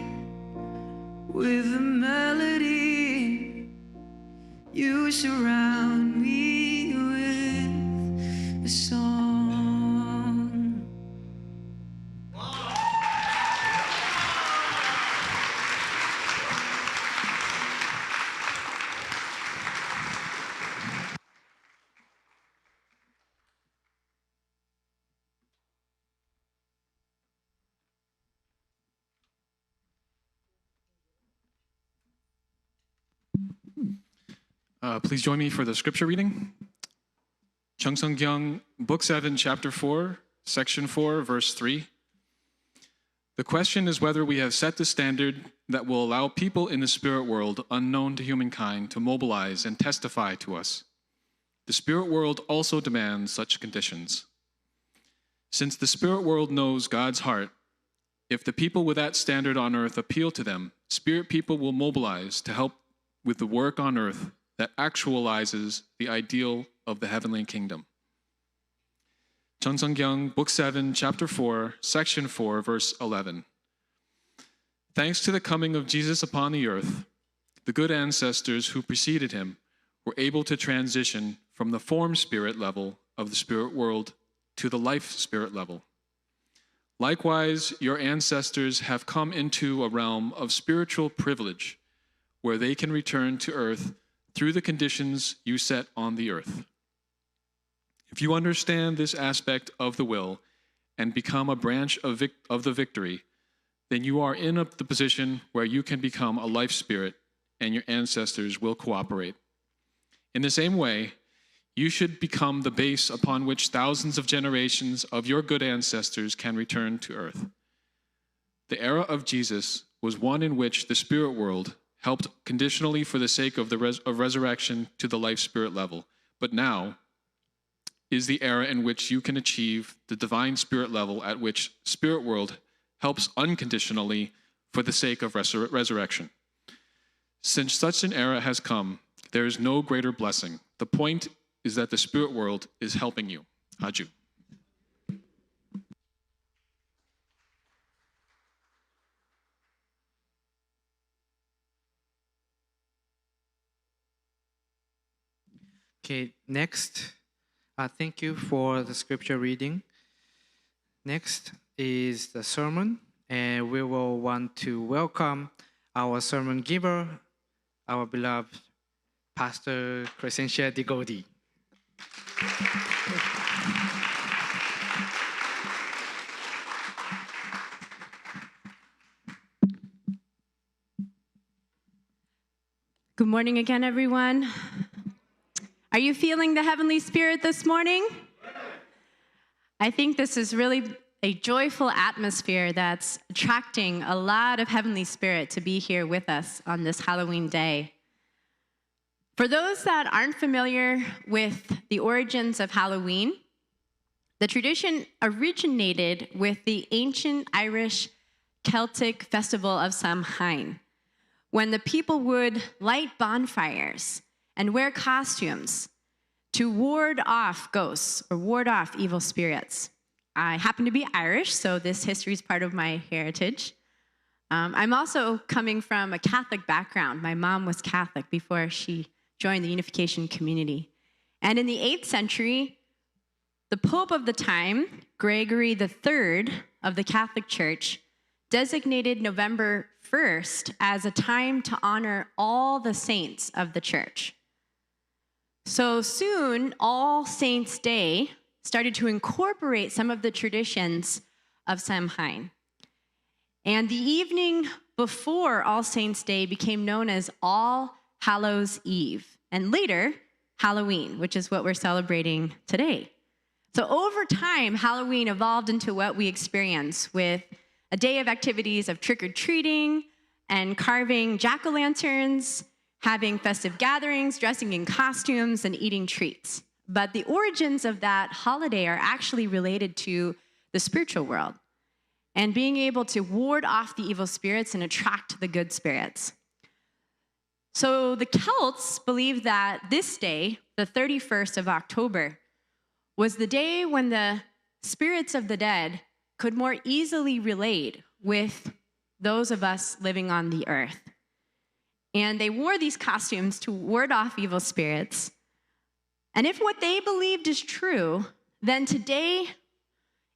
with a melody. You surround me with a song. Please join me for the scripture reading. Jeongseongyang, Book 7, Chapter 4, Section 4, Verse 3. The question is whether we have set the standard that will allow people in the spirit world unknown to humankind to mobilize and testify to us. The spirit world also demands such conditions. Since the spirit world knows God's heart, if the people with that standard on earth appeal to them, spirit people will mobilize to help with the work on earth that actualizes the ideal of the heavenly kingdom. Jeongseongyang, Book 7, Chapter 4, Section 4, Verse 11. Thanks to the coming of Jesus upon the earth, the good ancestors who preceded him were able to transition from the form spirit level of the spirit world to the life spirit level. Likewise, your ancestors have come into a realm of spiritual privilege where they can return to earth through the conditions you set on the earth. If you understand this aspect of the will and become a branch of the victory, then you are in the position where you can become a life spirit and your ancestors will cooperate. In the same way, you should become the base upon which thousands of generations of your good ancestors can return to earth. The era of Jesus was one in which the spirit world helped conditionally for the sake of of resurrection to the life spirit level. But now is the era in which you can achieve the divine spirit level at which spirit world helps unconditionally for the sake of resurrection. Since such an era has come, there is no greater blessing. The point is that the spirit world is helping you. Haju. Okay, next, thank you for the scripture reading. Next is the sermon, and we will want to welcome our sermon giver, our beloved Pastor Crescentia DeGoede. Good morning again, everyone. Are you feeling the Heavenly Spirit this morning? I think this is really a joyful atmosphere that's attracting a lot of Heavenly Spirit to be here with us on this Halloween day. For those that aren't familiar with the origins of Halloween, the tradition originated with the ancient Irish Celtic festival of Samhain, when the people would light bonfires and wear costumes to ward off ghosts or ward off evil spirits. I happen to be Irish, so this history is part of my heritage. I'm also coming from a Catholic background. My mom was Catholic before she joined the Unification community. And in the 8th century, the Pope of the time, Gregory III of the Catholic Church, designated November 1st as a time to honor all the saints of the church. So soon, All Saints' Day started to incorporate some of the traditions of Samhain. And the evening before All Saints' Day became known as All Hallows' Eve, and later, Halloween, which is what we're celebrating today. So over time, Halloween evolved into what we experience with a day of activities of trick-or-treating and carving jack-o'-lanterns, having festive gatherings, dressing in costumes, and eating treats. But the origins of that holiday are actually related to the spiritual world and being able to ward off the evil spirits and attract the good spirits. So the Celts believed that this day, the 31st of October, was the day when the spirits of the dead could more easily relate with those of us living on the earth. And they wore these costumes to ward off evil spirits. And if what they believed is true, then today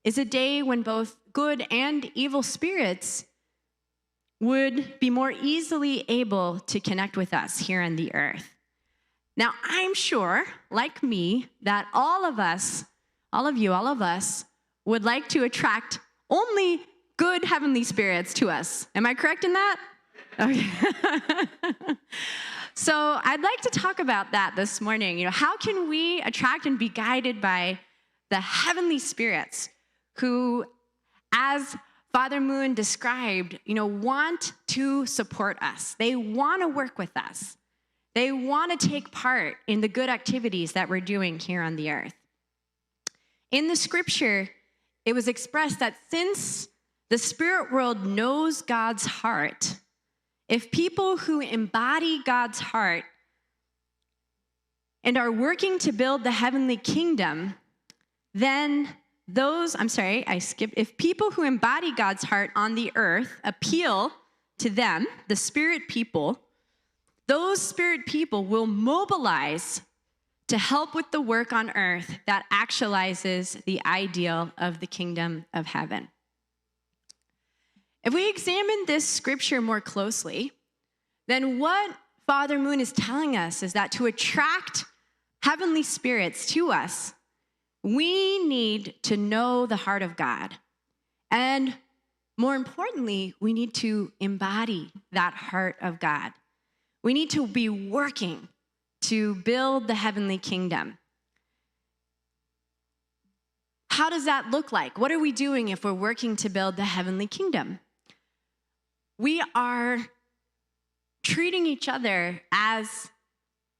is a day when both good and evil spirits would be more easily able to connect with us here on the earth. Now, I'm sure, like me, that all of us would like to attract only good heavenly spirits to us. Am I correct in that? Okay. So I'd like to talk about that this morning. How can we attract and be guided by the heavenly spirits who, as Father Moon described, want to support us. They want to work with us. They want to take part in the good activities that we're doing here on the earth. In the scripture, it was expressed that since the spirit world knows God's heart, if people who embody God's heart and are working to build the heavenly kingdom, then if people who embody God's heart on the earth appeal to them, the spirit people, those spirit people will mobilize to help with the work on earth that actualizes the ideal of the kingdom of heaven. If we examine this scripture more closely, then what Father Moon is telling us is that to attract heavenly spirits to us, We need to know the heart of God. And more importantly, we need to embody that heart of God. We need to be working to build the heavenly kingdom. How does that look like? What are we doing if we're working to build the heavenly kingdom? We are treating each other as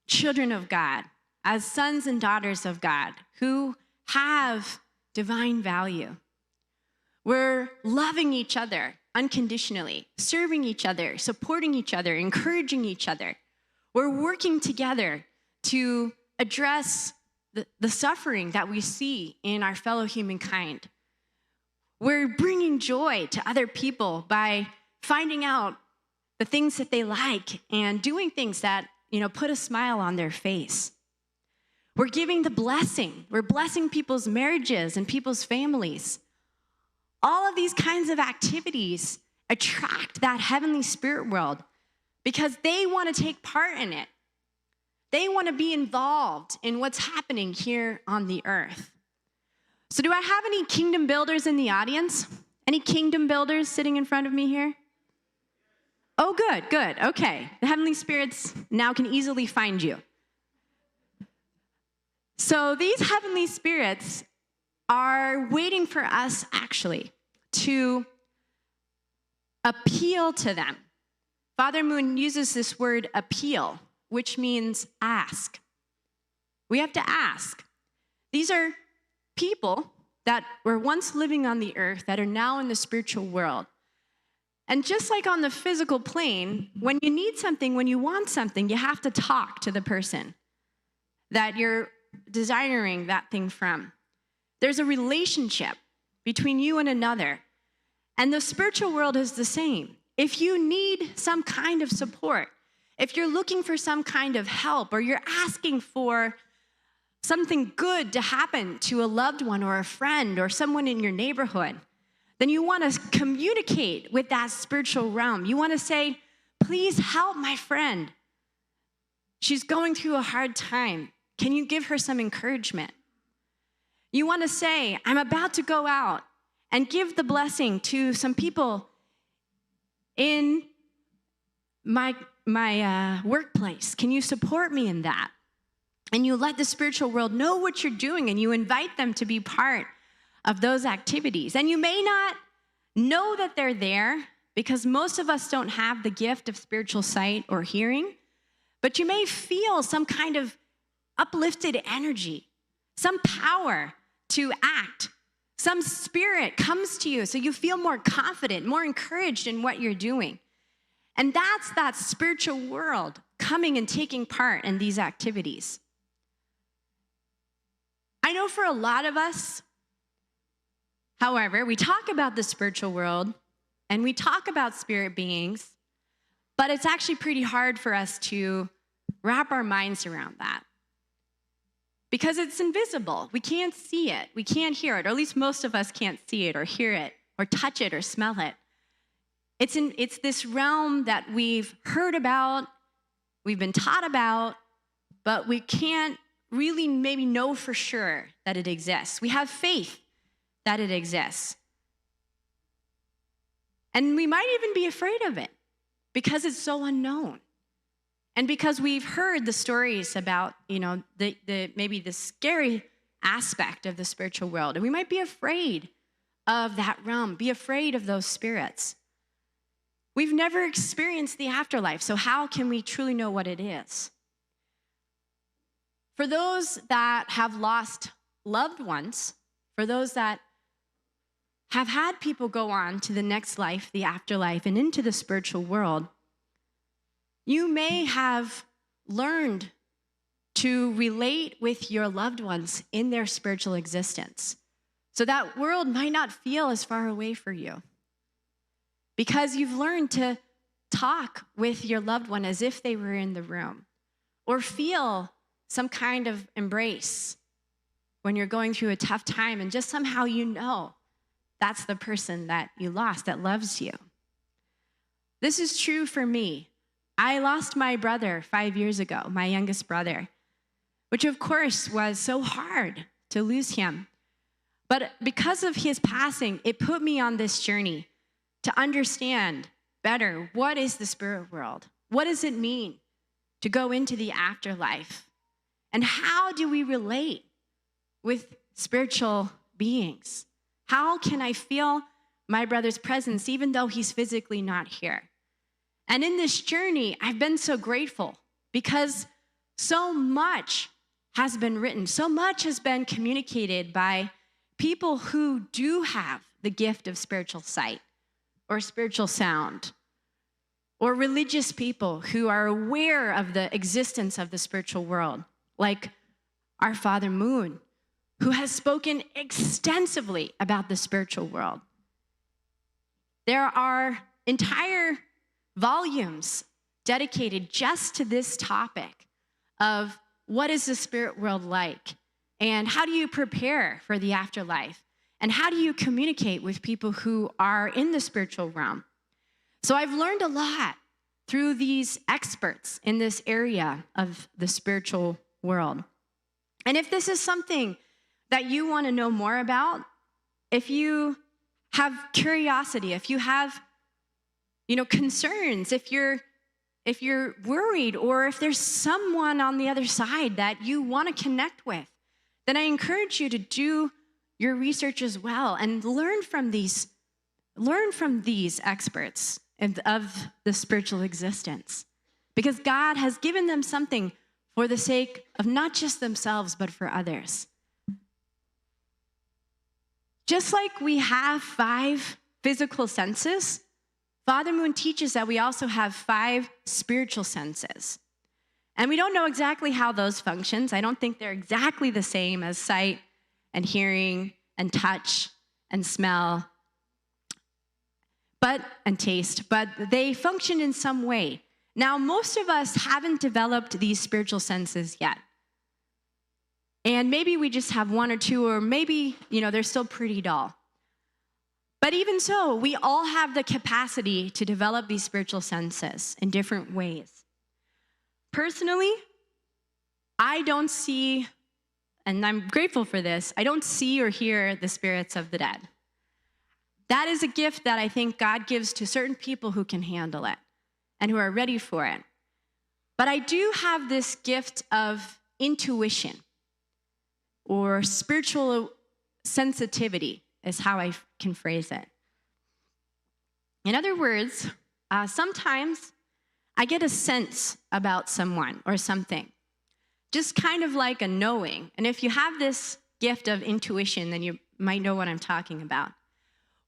children of God, as sons and daughters of God who have divine value. We're loving each other unconditionally, serving each other, supporting each other, encouraging each other. We're working together to address the suffering that we see in our fellow humankind. We're bringing joy to other people by finding out the things that they like and doing things that, put a smile on their face. We're giving the blessing. We're blessing people's marriages and people's families. All of these kinds of activities attract that heavenly spirit world because they want to take part in it. They want to be involved in what's happening here on the earth. So do I have any kingdom builders in the audience? Any kingdom builders sitting in front of me here? Oh, good. Okay. The heavenly spirits now can easily find you. So these heavenly spirits are waiting for us actually to appeal to them. Father Moon uses this word appeal, which means ask. We have to ask. These are people that were once living on the earth that are now in the spiritual world. And just like on the physical plane, when you need something, when you want something, you have to talk to the person that you're desiring that thing from. There's a relationship between you and another. And the spiritual world is the same. If you need some kind of support, if you're looking for some kind of help, or you're asking for something good to happen to a loved one or a friend or someone in your neighborhood, then you want to communicate with that spiritual realm. You want to say, please help my friend. She's going through a hard time. Can you give her some encouragement? You want to say, I'm about to go out and give the blessing to some people in my workplace. Can you support me in that? And you let the spiritual world know what you're doing, and you invite them to be part of those activities. And you may not know that they're there because most of us don't have the gift of spiritual sight or hearing, but you may feel some kind of uplifted energy, some power to act. Some spirit comes to you so you feel more confident, more encouraged in what you're doing. And that's that spiritual world coming and taking part in these activities. I know for a lot of us, however, we talk about the spiritual world and we talk about spirit beings, but it's actually pretty hard for us to wrap our minds around that because it's invisible. We can't see it. We can't hear it, or at least most of us can't see it or hear it or touch it or smell it. It's this realm that we've heard about, we've been taught about, but we can't really maybe know for sure that it exists. We have faith that it exists. And we might even be afraid of it because it's so unknown. And because we've heard the stories about, maybe the scary aspect of the spiritual world. And we might be afraid of that realm, be afraid of those spirits. We've never experienced the afterlife, so how can we truly know what it is? For those that have lost loved ones, for those that have had people go on to the next life, the afterlife, and into the spiritual world, you may have learned to relate with your loved ones in their spiritual existence. So that world might not feel as far away for you because you've learned to talk with your loved one as if they were in the room, or feel some kind of embrace when you're going through a tough time, and just somehow that's the person that you lost that loves you. This is true for me. I lost my brother 5 years ago, my youngest brother, which of course was so hard to lose him. But because of his passing, it put me on this journey to understand better what is the spirit world? What does it mean to go into the afterlife? And how do we relate with spiritual beings? How can I feel my brother's presence even though he's physically not here? And in this journey, I've been so grateful because so much has been written, so much has been communicated by people who do have the gift of spiritual sight or spiritual sound, or religious people who are aware of the existence of the spiritual world, like our Father Moon, who has spoken extensively about the spiritual world. There are entire volumes dedicated just to this topic of what is the spirit world like, and how do you prepare for the afterlife, and how do you communicate with people who are in the spiritual realm. So I've learned a lot through these experts in this area of the spiritual world. And if this is something that you want to know more about, if you have curiosity, if you have, concerns, if you're worried, or if there's someone on the other side that you want to connect with, then I encourage you to do your research as well and learn from these experts of the spiritual existence, because God has given them something for the sake of not just themselves, but for others. Just like we have 5 physical senses, Father Moon teaches that we also have 5 spiritual senses. And we don't know exactly how those functions. I don't think they're exactly the same as sight and hearing and touch and smell and taste, but they function in some way. Now, most of us haven't developed these spiritual senses yet. And maybe we just have 1 or 2, or maybe, they're still pretty dull. But even so, we all have the capacity to develop these spiritual senses in different ways. Personally, I don't see, and I'm grateful for this, I don't see or hear the spirits of the dead. That is a gift that I think God gives to certain people who can handle it and who are ready for it. But I do have this gift of intuition, or spiritual sensitivity is how I can phrase it. In other words, sometimes I get a sense about someone or something, just kind of like a knowing. And if you have this gift of intuition, then you might know what I'm talking about,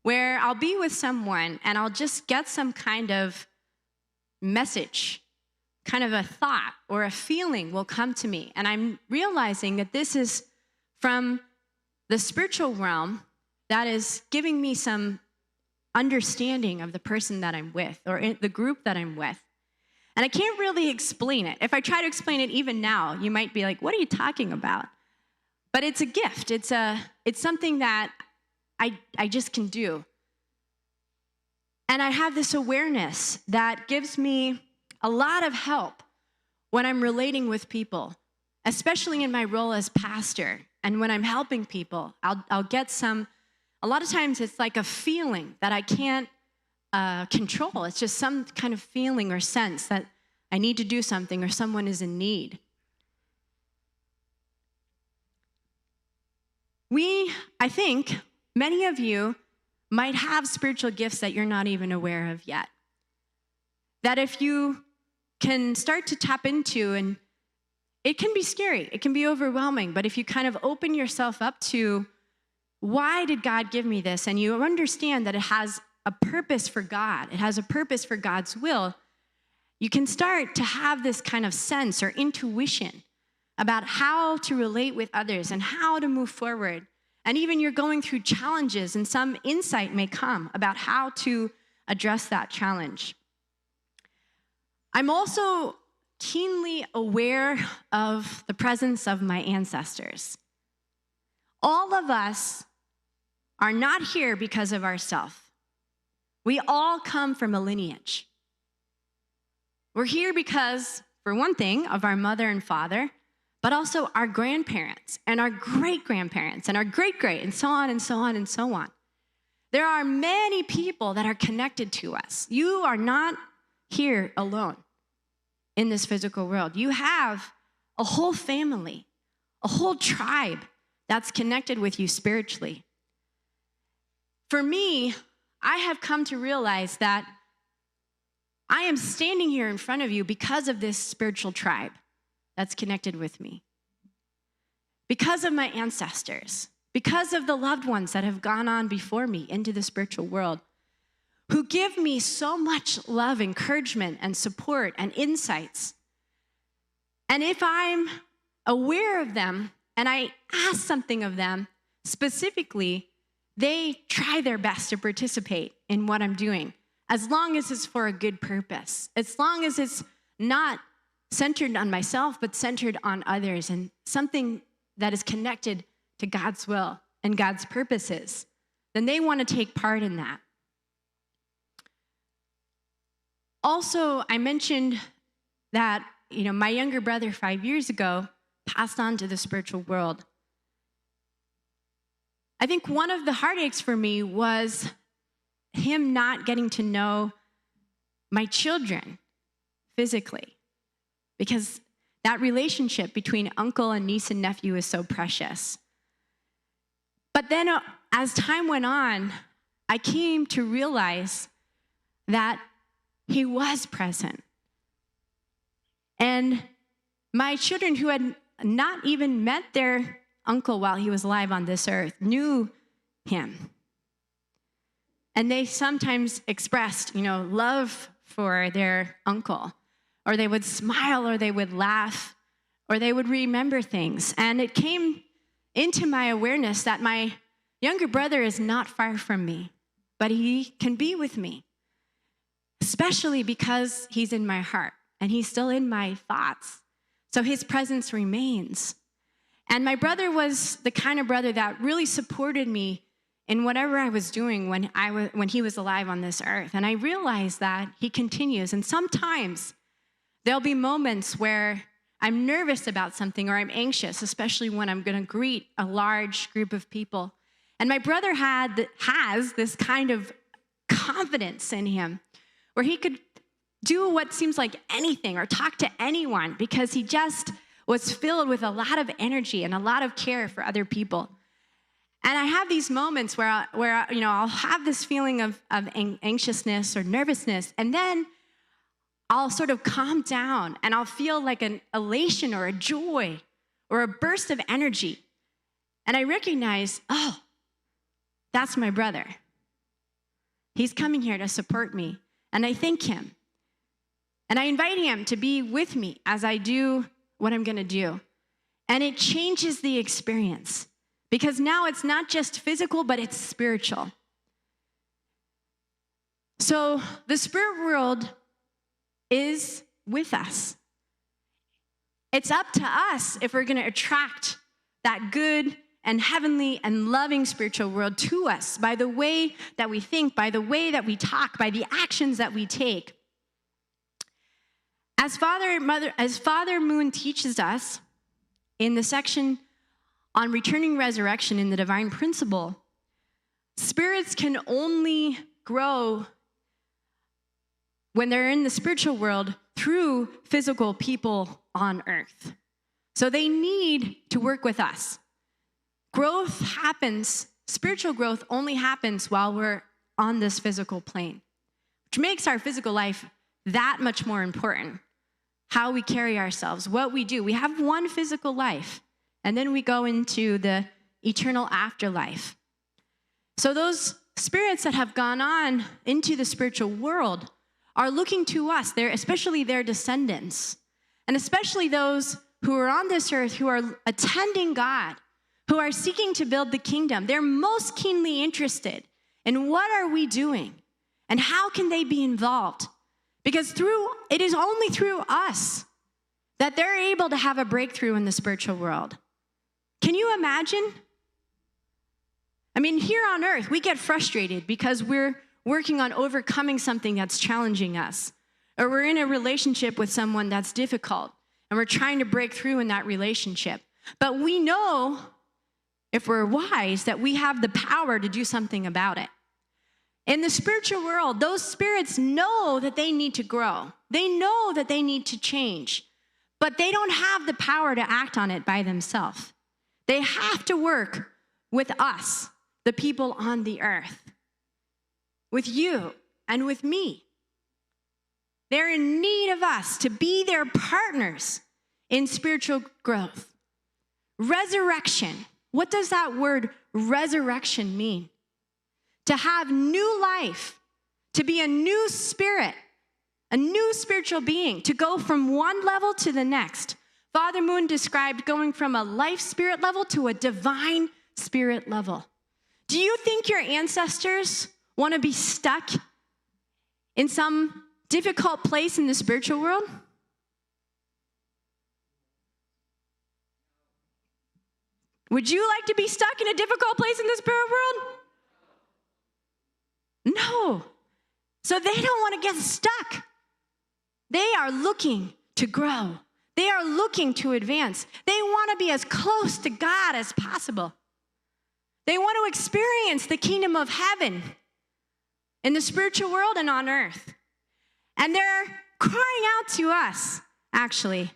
where I'll be with someone and I'll just get some kind of message, kind of a thought or a feeling will come to me. And I'm realizing that this is from the spiritual realm that is giving me some understanding of the person that I'm with, or in the group that I'm with. And I can't really explain it. If I try to explain it even now, you might be like, what are you talking about? But it's a gift. It's something that I just can do. And I have this awareness that gives me a lot of help when I'm relating with people, especially in my role as pastor. And when I'm helping people, I'll get a lot of times it's like a feeling that I can't control. It's just some kind of feeling or sense that I need to do something or someone is in need. I think many of you might have spiritual gifts that you're not even aware of yet. That if you can start to tap into, and it can be scary, it can be overwhelming, but if you kind of open yourself up to, why did God give me this? And you understand that it has a purpose for God, it has a purpose for God's will, you can start to have this kind of sense or intuition about how to relate with others and how to move forward. And even you're going through challenges, and some insight may come about how to address that challenge. I'm also keenly aware of the presence of my ancestors. All of us are not here because of ourselves. We all come from a lineage. We're here because, for one thing, of our mother and father, but also our grandparents and our great-grandparents and our great-great, and so on and so on and so on. There are many people that are connected to us. You are not here alone in this physical world. You have a whole family, a whole tribe that's connected with you spiritually. For me, I have come to realize that I am standing here in front of you because of this spiritual tribe that's connected with me, because of my ancestors, because of the loved ones that have gone on before me into the spiritual world, who give me so much love, encouragement, and support and insights. And if I'm aware of them and I ask something of them specifically, they try their best to participate in what I'm doing, as long as it's for a good purpose, as long as it's not centered on myself, but centered on others and something that is connected to God's will and God's purposes, then they want to take part in that. Also, I mentioned that, my younger brother 5 years ago passed on to the spiritual world. I think one of the heartaches for me was him not getting to know my children physically, because that relationship between uncle and niece and nephew is so precious. But then as time went on, I came to realize that he was present. And my children, who had not even met their uncle while he was alive on this earth, knew him. And they sometimes expressed, love for their uncle, or they would smile, or they would laugh, or they would remember things. And it came into my awareness that my younger brother is not far from me, but he can be with me, especially because he's in my heart and he's still in my thoughts. So his presence remains. And my brother was the kind of brother that really supported me in whatever I was doing when he was alive on this earth. And I realized that he continues. And sometimes there'll be moments where I'm nervous about something or I'm anxious, especially when I'm going to greet a large group of people. And my brother has this kind of confidence in him where he could do what seems like anything or talk to anyone because he just was filled with a lot of energy and a lot of care for other people. And I have these moments where I'll have this feeling of anxiousness or nervousness, and then I'll sort of calm down and I'll feel like an elation or a joy or a burst of energy. And I recognize, oh, that's my brother. He's coming here to support me. And I thank him. And I invite him to be with me as I do what I'm going to do. And it changes the experience because now it's not just physical, but it's spiritual. So the spirit world is with us. It's up to us if we're going to attract that good and heavenly and loving spiritual world to us by the way that we think, by the way that we talk, by the actions that we take. As Father Moon teaches us in the section on returning resurrection in the divine principle, spirits can only grow when they're in the spiritual world through physical people on earth. So they need to work with us. Growth happens, spiritual growth only happens while we're on this physical plane, which makes our physical life that much more important. How we carry ourselves, what we do. We have one physical life, and then we go into the eternal afterlife. So those spirits that have gone on into the spiritual world are looking to us, especially their descendants, and especially those who are on this earth, who are attending God, who are seeking to build the kingdom. They're most keenly interested in what are we doing and how can they be involved? Because it is only through us that they're able to have a breakthrough in the spiritual world. Can you imagine? I mean, here on earth, we get frustrated because we're working on overcoming something that's challenging us, or we're in a relationship with someone that's difficult, and we're trying to break through in that relationship. But we know, if we're wise, that we have the power to do something about it. In the spiritual world, those spirits know that they need to grow. They know that they need to change, but they don't have the power to act on it by themselves. They have to work with us, the people on the earth, with you and with me. They're in need of us to be their partners in spiritual growth. Resurrection. What does that word resurrection mean? To have new life, to be a new spirit, a new spiritual being, to go from one level to the next. Father Moon described going from a life spirit level to a divine spirit level. Do you think your ancestors want to be stuck in some difficult place in the spiritual world? Would you like to be stuck in a difficult place in the spirit world? No. So they don't want to get stuck. They are looking to grow. They are looking to advance. They want to be as close to God as possible. They want to experience the kingdom of heaven in the spiritual world and on earth. And they're crying out to us, actually.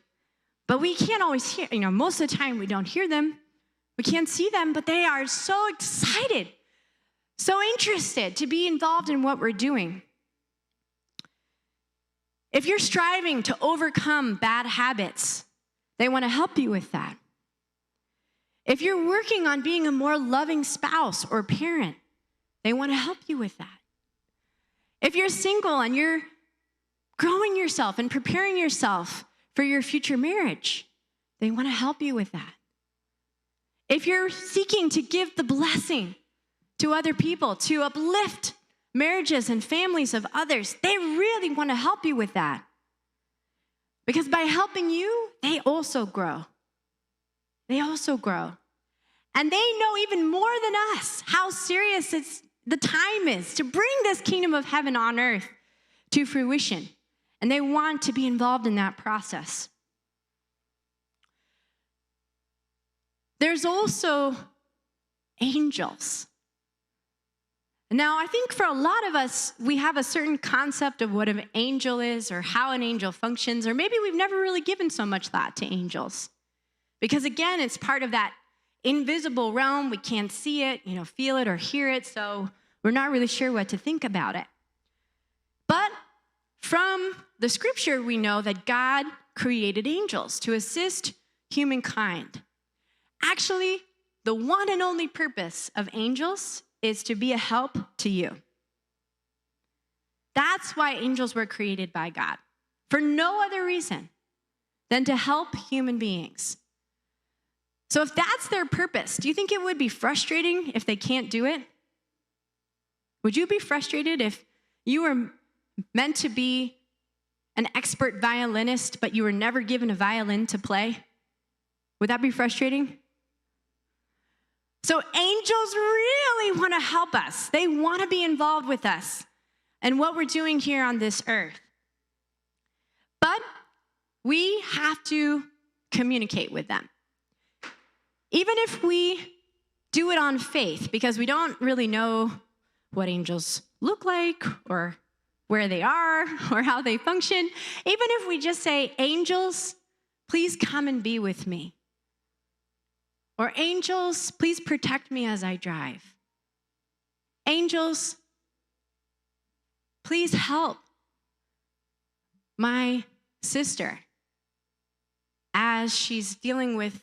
But we can't always hear, most of the time we don't hear them. We can't see them, but they are so excited, so interested to be involved in what we're doing. If you're striving to overcome bad habits, they want to help you with that. If you're working on being a more loving spouse or parent, they want to help you with that. If you're single and you're growing yourself and preparing yourself for your future marriage, they want to help you with that. If you're seeking to give the blessing to other people, to uplift marriages and families of others, they really want to help you with that. Because by helping you, they also grow. They also grow. And they know even more than us how serious the time is to bring this kingdom of heaven on earth to fruition. And they want to be involved in that process. There's also angels. Now, I think for a lot of us, we have a certain concept of what an angel is or how an angel functions, or maybe we've never really given so much thought to angels. Because again, it's part of that invisible realm. We can't see it, feel it or hear it, so we're not really sure what to think about it. But from the scripture, we know that God created angels to assist humankind. Actually, the one and only purpose of angels is to be a help to you. That's why angels were created by God, for no other reason than to help human beings. So if that's their purpose, do you think it would be frustrating if they can't do it? Would you be frustrated if you were meant to be an expert violinist, but you were never given a violin to play? Would that be frustrating? So angels really want to help us. They want to be involved with us and what we're doing here on this earth. But we have to communicate with them. Even if we do it on faith, because we don't really know what angels look like or where they are or how they function, even if we just say, angels, please come and be with me. Or angels, please protect me as I drive. Angels, please help my sister as she's dealing with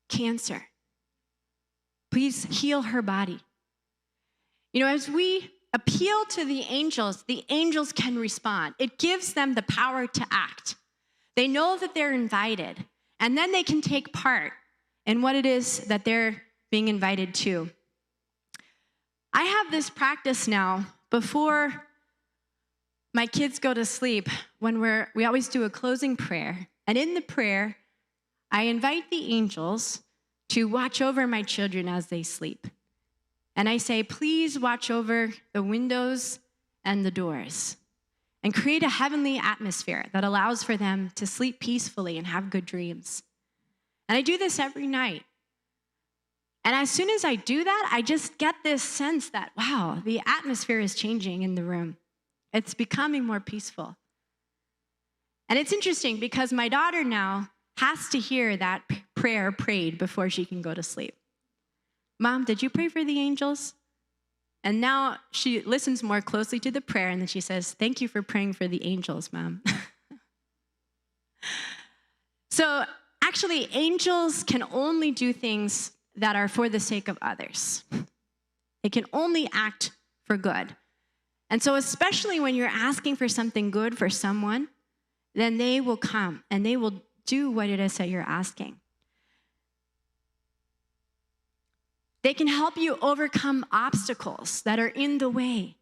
cancer. Please heal her body. As we appeal to the angels can respond. It gives them the power to act. They know that they're invited, and then they can take part in what it is that they're being invited to. I have this practice now before my kids go to sleep when we always do a closing prayer. And in the prayer, I invite the angels to watch over my children as they sleep. And I say, please watch over the windows and the doors. and create a heavenly atmosphere that allows for them to sleep peacefully and have good dreams. And I do this every night. And as soon as I do that, I just get this sense that, wow, the atmosphere is changing in the room. It's becoming more peaceful. And it's interesting because my daughter now has to hear that prayer prayed before she can go to sleep. Mom, did you pray for the angels? And now she listens more closely to the prayer, and then she says, thank you for praying for the angels, Mom. So actually, angels can only do things that are for the sake of others. They can only act for good. And so especially when you're asking for something good for someone, then they will come and they will do what it is that you're asking. They can help you overcome obstacles that are in the way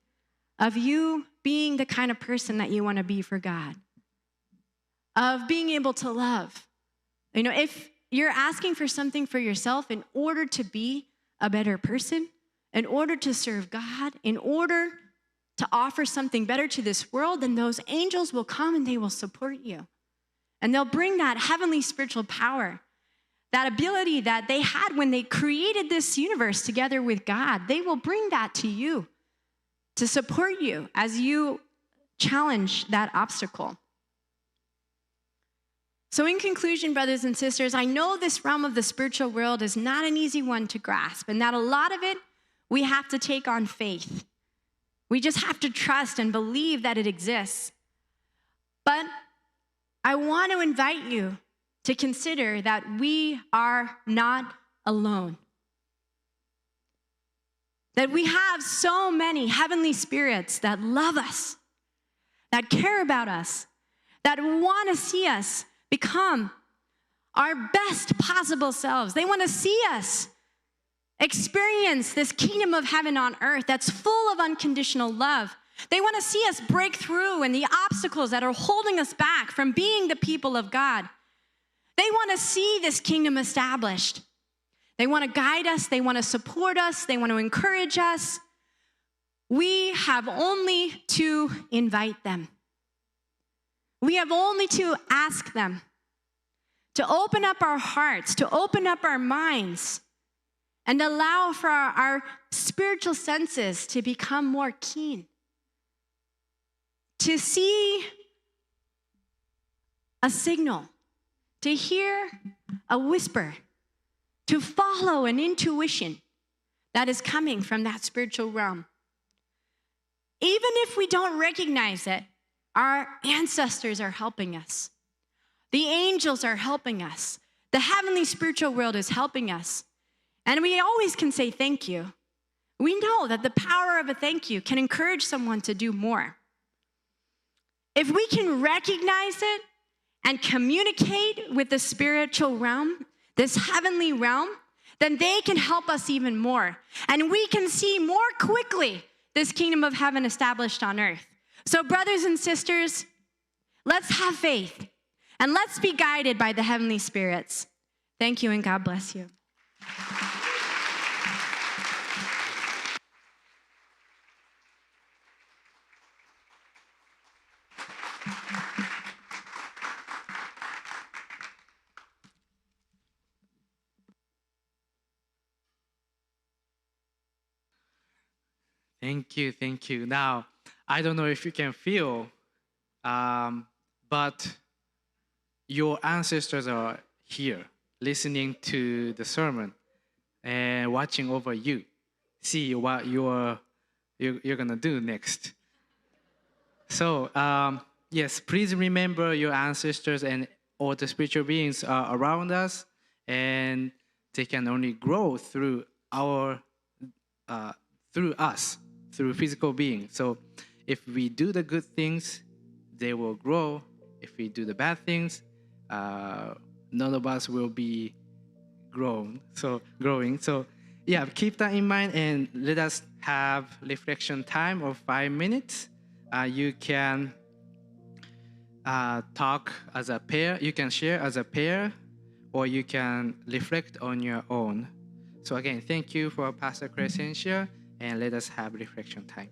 of you being the kind of person that you want to be for God, of being able to love. You know, if you're asking for something for yourself in order to be a better person, in order to serve God, in order to offer something better to this world, then those angels will come and they will support you. And they'll bring that heavenly spiritual power, that ability that they had when they created this universe together with God. They will bring that to you to support you as you challenge that obstacle. So in conclusion, brothers and sisters, I know this realm of the spiritual world is not an easy one to grasp, and that a lot of it we have to take on faith. We just have to trust and believe that it exists. But I want to invite you to consider that we are not alone. That we have so many heavenly spirits that love us, that care about us, that want to see us become our best possible selves. They want to see us experience this kingdom of heaven on earth that's full of unconditional love. They want to see us break through and the obstacles that are holding us back from being the people of God. They want to see this kingdom established. They want to guide us. They want to support us. They want to encourage us. We have only to invite them. We have only to ask them to open up our hearts, to open up our minds, and allow for our spiritual senses to become more keen, to see a signal, to hear a whisper, to follow an intuition that is coming from that spiritual realm. Even if we don't recognize it, our ancestors are helping us. The angels are helping us. The heavenly spiritual world is helping us. And we always can say thank you. We know that the power of a thank you can encourage someone to do more. If we can recognize it and communicate with the spiritual realm, this heavenly realm, then they can help us even more. And we can see more quickly this kingdom of heaven established on earth. So brothers and sisters, let's have faith and let's be guided by the heavenly spirits. Thank you and God bless you. Thank you, thank you. Now, I don't know if you can feel, but your ancestors are here, listening to the sermon and watching over you. See what you're gonna do next. So, yes, please remember your ancestors and all the spiritual beings are around us, and they can only grow through through us, through physical beings. So if we do the good things, they will grow. If we do the bad things, none of us will be growing. So yeah, keep that in mind, and let us have reflection time of 5 minutes. You can talk as a pair, you can share as a pair, or you can reflect on your own. So again, thank you for Pastor Crescentia, and let us have reflection time.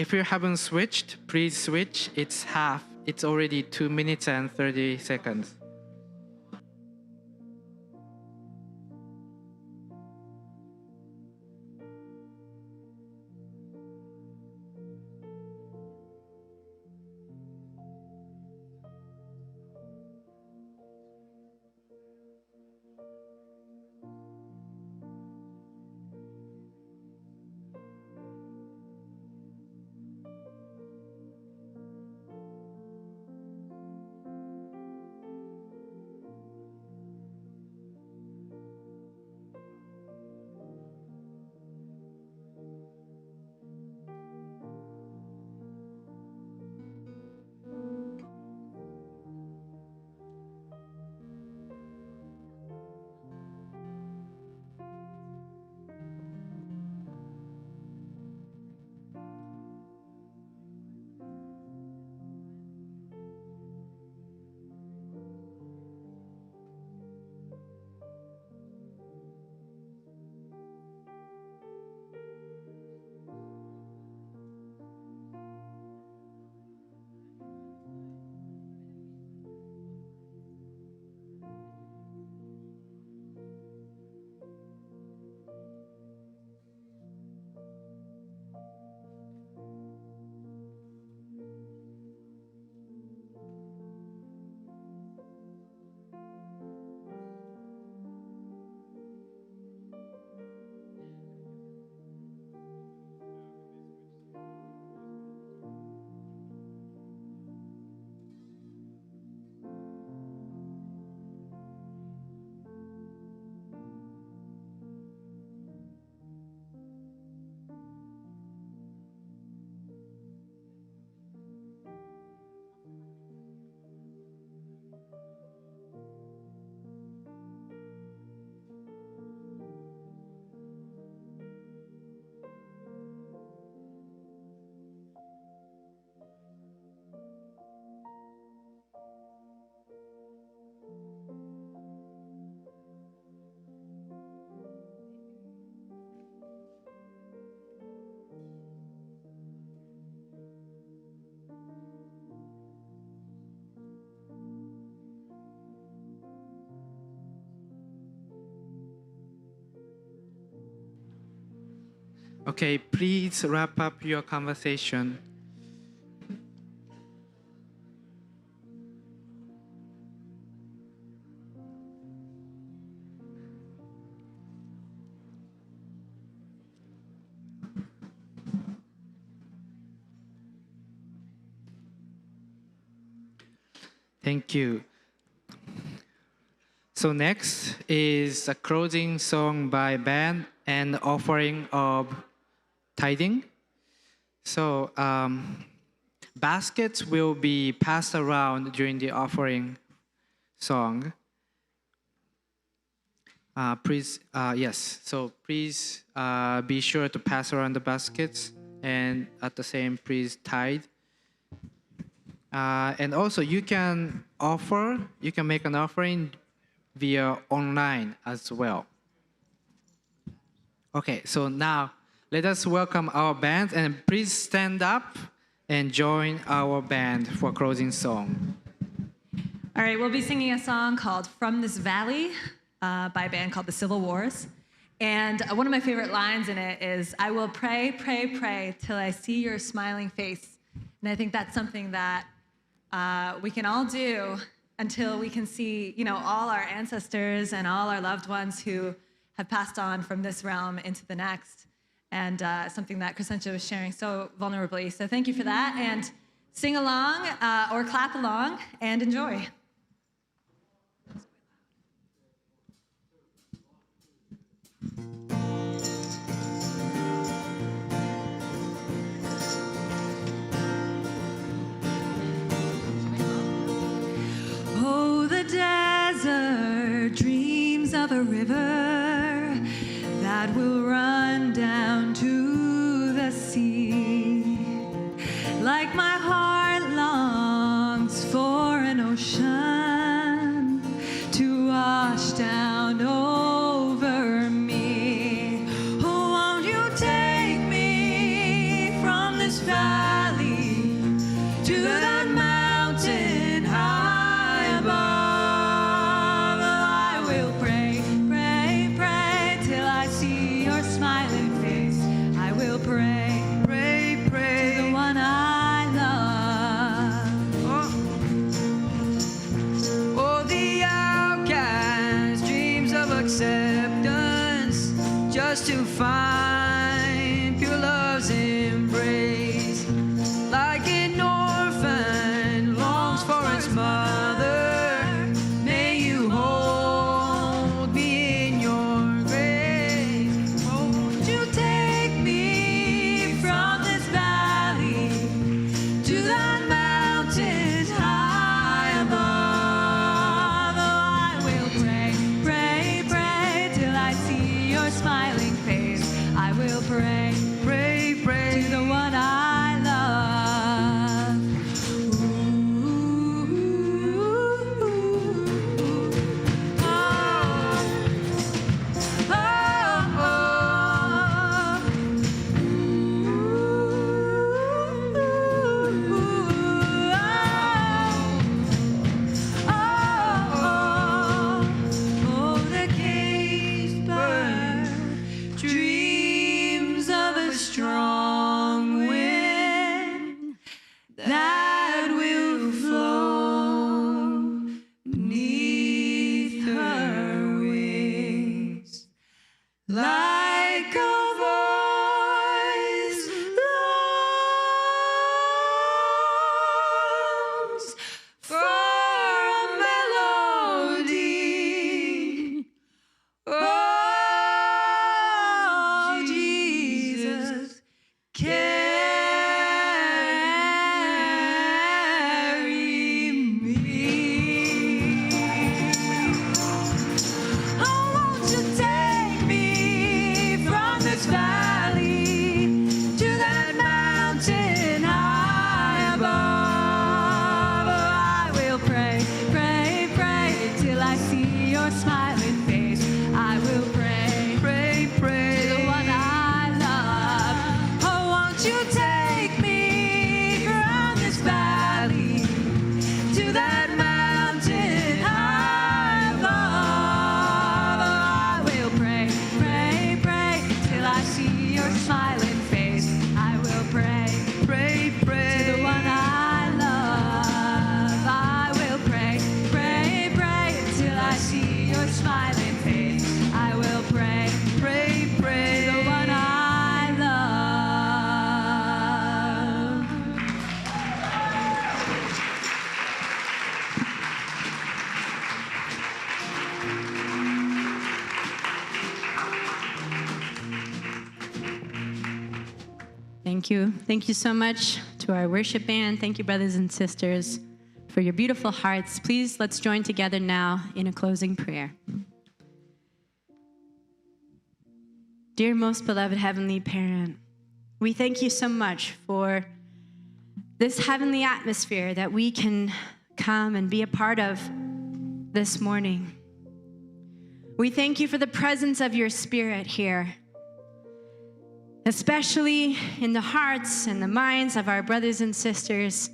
if you haven't switched, please switch. It's half. It's already 2 minutes and 30 seconds. Okay, please wrap up your conversation. Thank you. So next is a closing song by band and offering of tithing. So baskets will be passed around during the offering song. Yes. So please be sure to pass around the baskets, and at the same, please tithe. And also, you can make an offering via online as well. Okay, so now let us welcome our band, and please stand up and join our band for closing song. All right, we'll be singing a song called From This Valley by a band called the Civil Wars. And one of my favorite lines in it is, I will pray, pray, pray till I see your smiling face. And I think that's something that we can all do until we can see, all our ancestors and all our loved ones who have passed on from this realm into the next. And something that Crescentia was sharing so vulnerably. So thank you for that. And sing along or clap along and enjoy. Oh, the desert dreams of a river that will run down to the sea. Like my heart longs for an ocean to wash down over me. Oh, won't you take me from this valley? just to find pure love's embrace, like an orphan longs for its mother. May you hold me in your grace. Won't you take me from this valley to that mountain high above? Oh, I will pray, pray, pray till I see your smiling face. I will pray, pray, pray to the one I love. Ooh, oh, oh, oh, the caged bird dreams of a strong wind that will flow beneath her wings, like a voice longs for a melody. Oh, Jesus, carry me. Oh, won't you take me from this valley to that mountain high above? Oh, I will pray, pray, pray till I see your smiling face. I will pray, pray, pray to the one I love. Oh, won't you take me from this valley to that mountain high above? Oh, I will pray, pray, pray till I see your smiling face. I will pray, pray, pray to the one I love. I will pray, pray, pray till I see your smiling face. I will pray, pray, pray to the one I love. Thank you. Thank you so much to our worship band. Thank you, brothers and sisters, for your beautiful hearts. Please, let's join together now in a closing prayer. Dear most beloved Heavenly Parent, we thank you so much for this heavenly atmosphere that we can come and be a part of this morning. We thank you for the presence of your Spirit here, especially in the hearts and the minds of our brothers and sisters,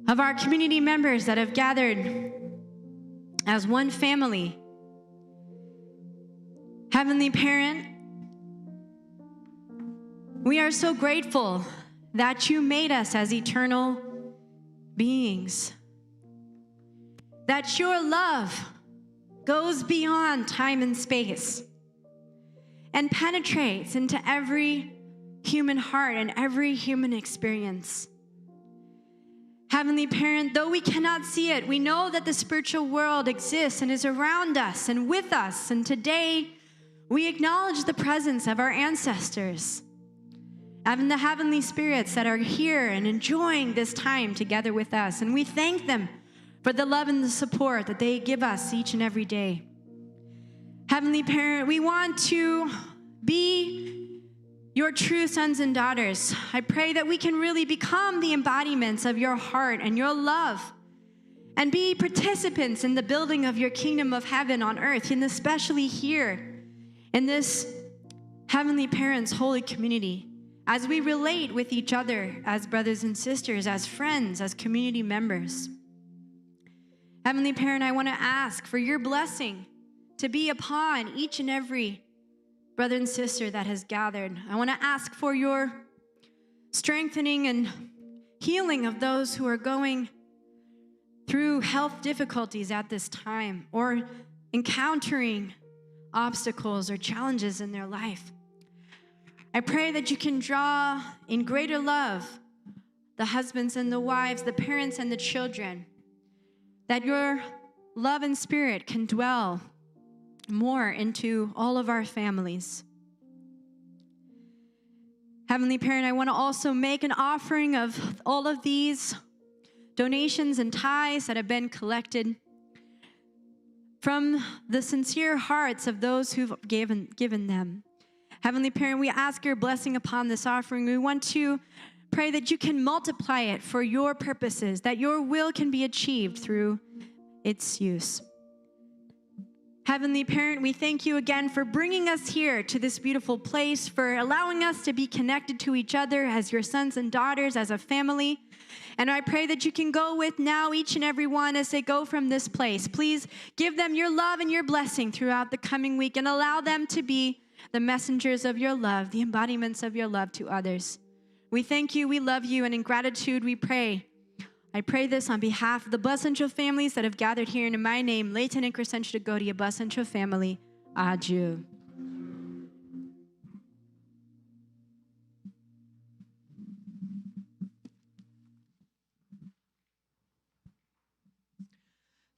of our community members that have gathered as one family. Heavenly Parent, we are so grateful that you made us as eternal beings, that your love goes beyond time and space and penetrates into every human heart and every human experience. Heavenly Parent, though we cannot see it, we know that the spiritual world exists and is around us and with us. And today, we acknowledge the presence of our ancestors, and the heavenly spirits that are here and enjoying this time together with us. And we thank them for the love and the support that they give us each and every day. Heavenly Parent, we want to be your true sons and daughters. I pray that we can really become the embodiments of your heart and your love and be participants in the building of your kingdom of heaven on earth, and especially here in this Heavenly Parent's holy community, as we relate with each other as brothers and sisters, as friends, as community members. Heavenly Parent, I want to ask for your blessing to be upon each and every brother and sister that has gathered. I want to ask for your strengthening and healing of those who are going through health difficulties at this time or encountering obstacles or challenges in their life. I pray that you can draw in greater love the husbands and the wives, the parents and the children, that your love and spirit can dwell more into all of our families. Heavenly Parent, I want to also make an offering of all of these donations and tithes that have been collected from the sincere hearts of those who've given them. Heavenly Parent, we ask your blessing upon this offering. We want to pray that you can multiply it for your purposes, that your will can be achieved through its use. Heavenly Parent, we thank you again for bringing us here to this beautiful place, for allowing us to be connected to each other as your sons and daughters, as a family. And I pray that you can go with now each and every one as they go from this place. Please give them your love and your blessing throughout the coming week, and allow them to be the messengers of your love, the embodiments of your love to others. We thank you, we love you, and in gratitude we pray. I pray this on behalf of the Bus Central families that have gathered here in my name, Leighton and Crescentia DeGoede, Bus Central family. Adieu.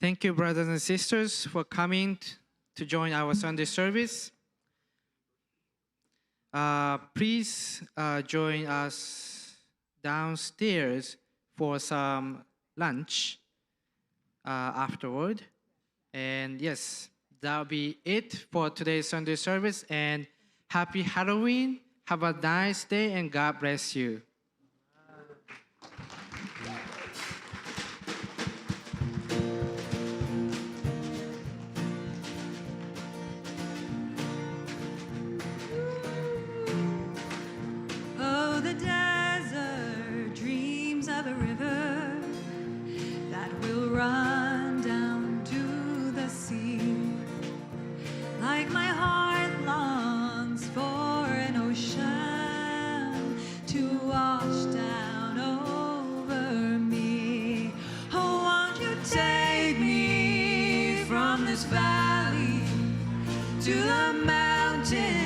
Thank you, brothers and sisters, for coming to join our Sunday service. Please join us downstairs for some lunch afterward. And yes, that'll be it for today's Sunday service. And happy Halloween. Have a nice day, and God bless you. Oh, the desert dreams of a river that will run down to the sea. Like my heart longs for an ocean to wash down over me. Oh, won't you take me from this valley to the mountain?